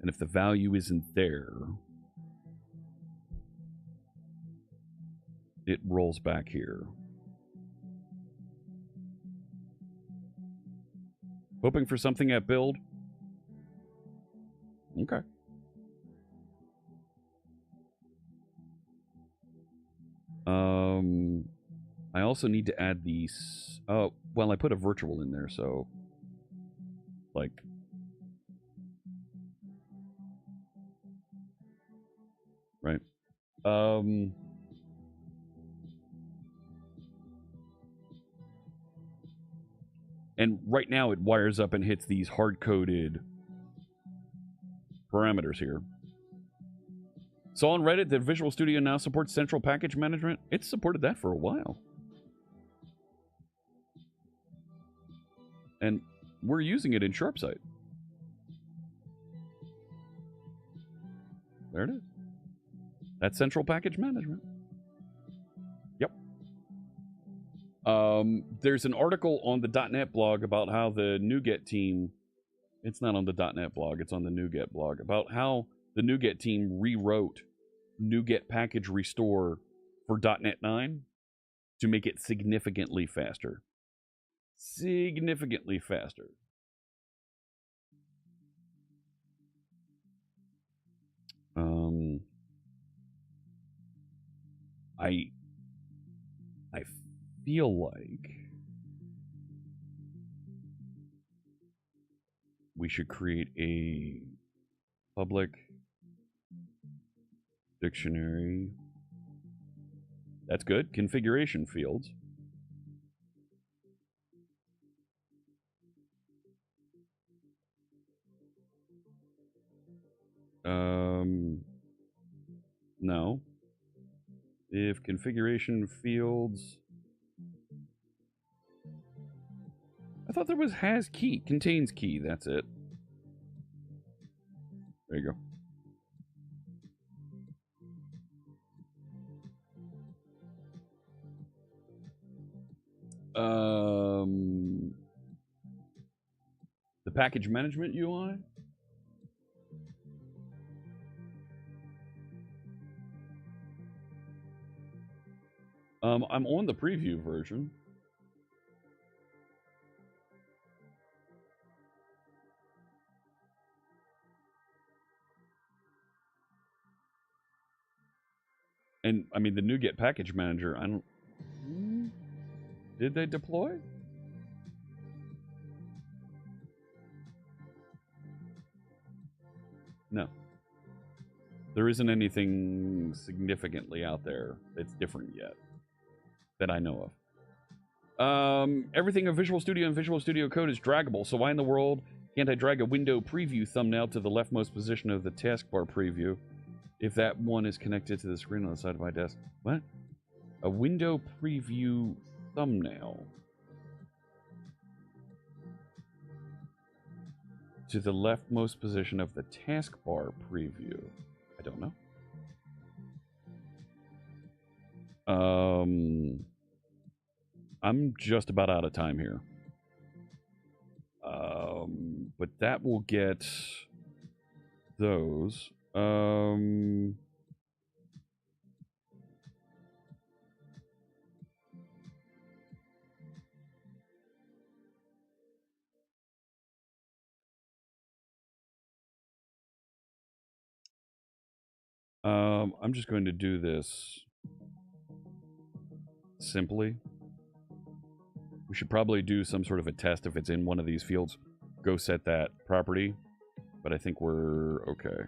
[SPEAKER 1] and if the value isn't there, it rolls back here. Hoping for something at build? Okay. I also need to add these... Oh, well, I put a virtual in there, so... Like... Right. And right now it wires up and hits these hard-coded parameters here. So on Reddit that Visual Studio now supports central package management. It's supported that for a while. And we're using it in SharpSite. There it is. That's central package management. Yep. There's an article on the .NET blog about how the NuGet team... It's not on the .NET blog, it's on the NuGet blog. About how the NuGet team rewrote NuGet package restore for .NET 9 to make it significantly faster. Significantly faster. I feel like we should create a public dictionary. That's good. Configuration fields. No. If configuration fields... I thought there was has key. Contains key. That's it. There you go. The package management UI? I'm on the preview version. And I mean the NuGet package manager, I don't. Did they deploy? No. There isn't anything significantly out there that's different yet that I know of. Everything in Visual Studio and Visual Studio Code is draggable, so why in the world can't I drag a window preview thumbnail to the leftmost position of the taskbar preview if that one is connected to the screen on the side of my desk? What? A window preview thumbnail to the leftmost position of the taskbar preview. I don't know. I'm just about out of time here. But that will get those. I'm just going to do this simply. We should probably do some sort of a test if it's in one of these fields. Go set that property, but I think we're okay.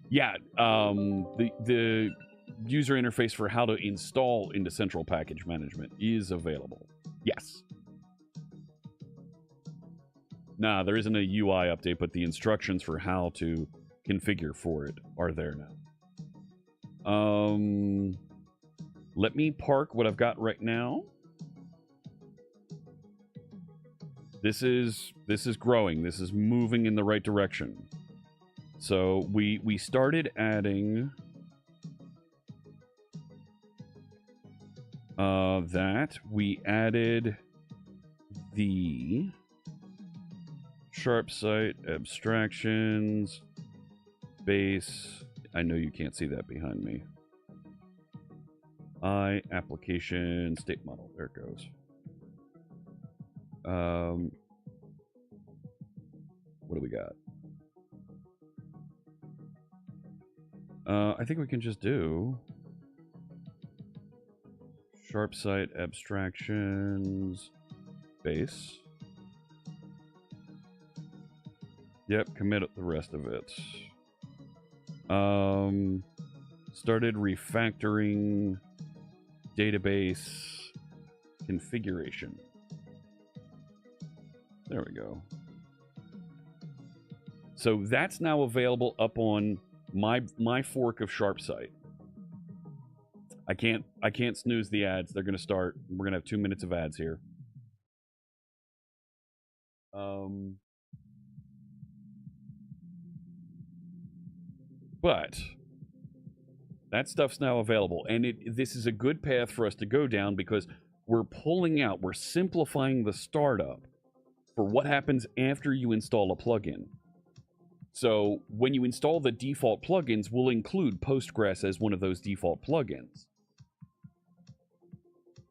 [SPEAKER 1] Yeah, the user interface for how to install into Central Package Management is available. Yes. Nah, there isn't a UI update, but the instructions for how to configure for it are there now. Let me park what I've got right now. This is growing. This is moving in the right direction. So we started adding that. We added the sharp site abstractions base. I know you can't see that behind me. Application state model. There it goes. What do we got? I think we can just do sharp site abstractions base. Yep, commit the rest of it. Started refactoring database configuration. There we go. So that's now available up on my fork of SharpSite. I can't snooze the ads. They're gonna start. We're gonna have 2 minutes of ads here. But that stuff's now available, and this is a good path for us to go down because we're simplifying the startup for what happens after you install a plugin. So when you install the default plugins, we'll include Postgres as one of those default plugins.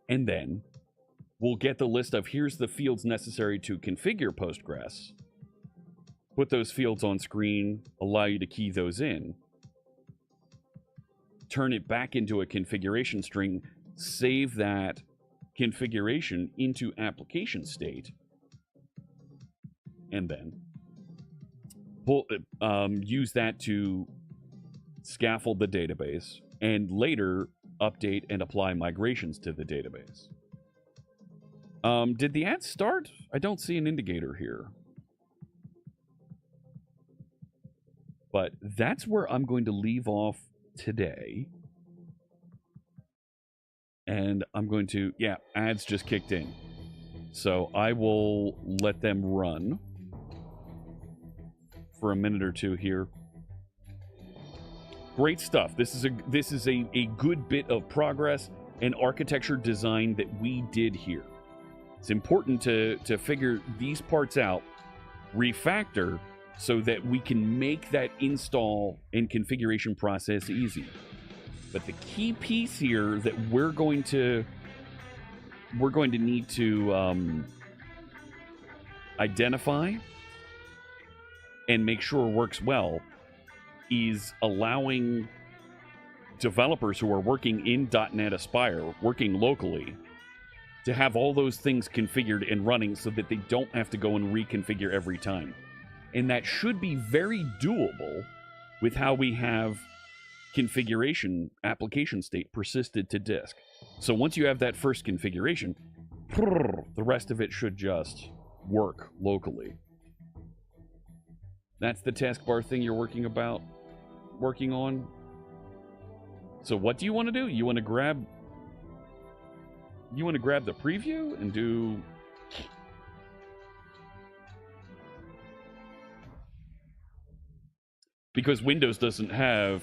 [SPEAKER 1] And then we'll get the list of here's the fields necessary to configure Postgres. Put those fields on screen, allow you to key those in. Turn it back into a configuration string, save that configuration into application state, and then use that to scaffold the database, and later update and apply migrations to the database. Did the ads start? I don't see an indicator here. But that's where I'm going to leave off today. And I'm going to, yeah, ads just kicked in. So I will let them run for a minute or two here. Great stuff. This is a good bit of progress and architecture design that we did here. It's important to figure these parts out, refactor, so that we can make that install and configuration process easy. But the key piece here that we're going to need to identify and make sure works well is allowing developers who are working in .NET Aspire, working locally, to have all those things configured and running so that they don't have to go and reconfigure every time. And that should be very doable with how we have configuration application state persisted to disk. So once you have that first configuration, the rest of it should just work locally. That's the taskbar thing you're working on. So what do you want to do? You want to grab the preview and do because Windows doesn't have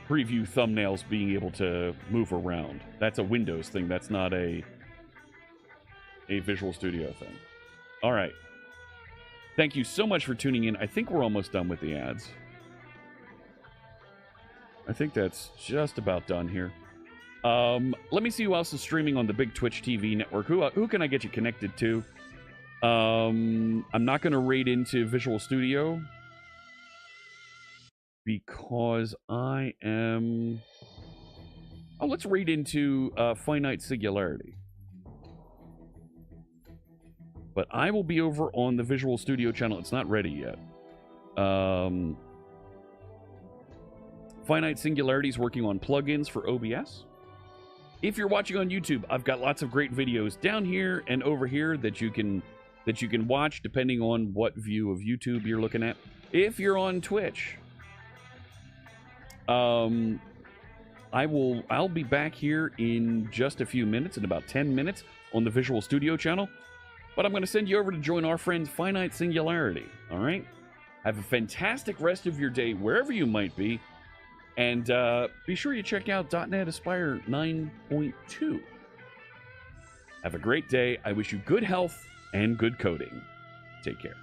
[SPEAKER 1] preview thumbnails being able to move around. That's a Windows thing. That's not a Visual Studio thing. All right. Thank you so much for tuning in. I think we're almost done with the ads. I think that's just about done here. Let me see who else is streaming on the big Twitch TV network. Who can I get you connected to? I'm not going to raid into Visual Studio because I am... Oh, let's raid into Finite Singularity. But I will be over on the Visual Studio channel. It's not ready yet. Finite Singularity is working on plugins for OBS. If you're watching on YouTube, I've got lots of great videos down here and over here that you can watch depending on what view of YouTube you're looking at. If you're on Twitch, I'll be back here in just a few minutes, in about 10 minutes, on the Visual Studio channel. But I'm going to send you over to join our friends Finite Singularity. All right? Have a fantastic rest of your day wherever you might be. And be sure you check out .NET Aspire 9.2. Have a great day. I wish you good health and good coding. Take care.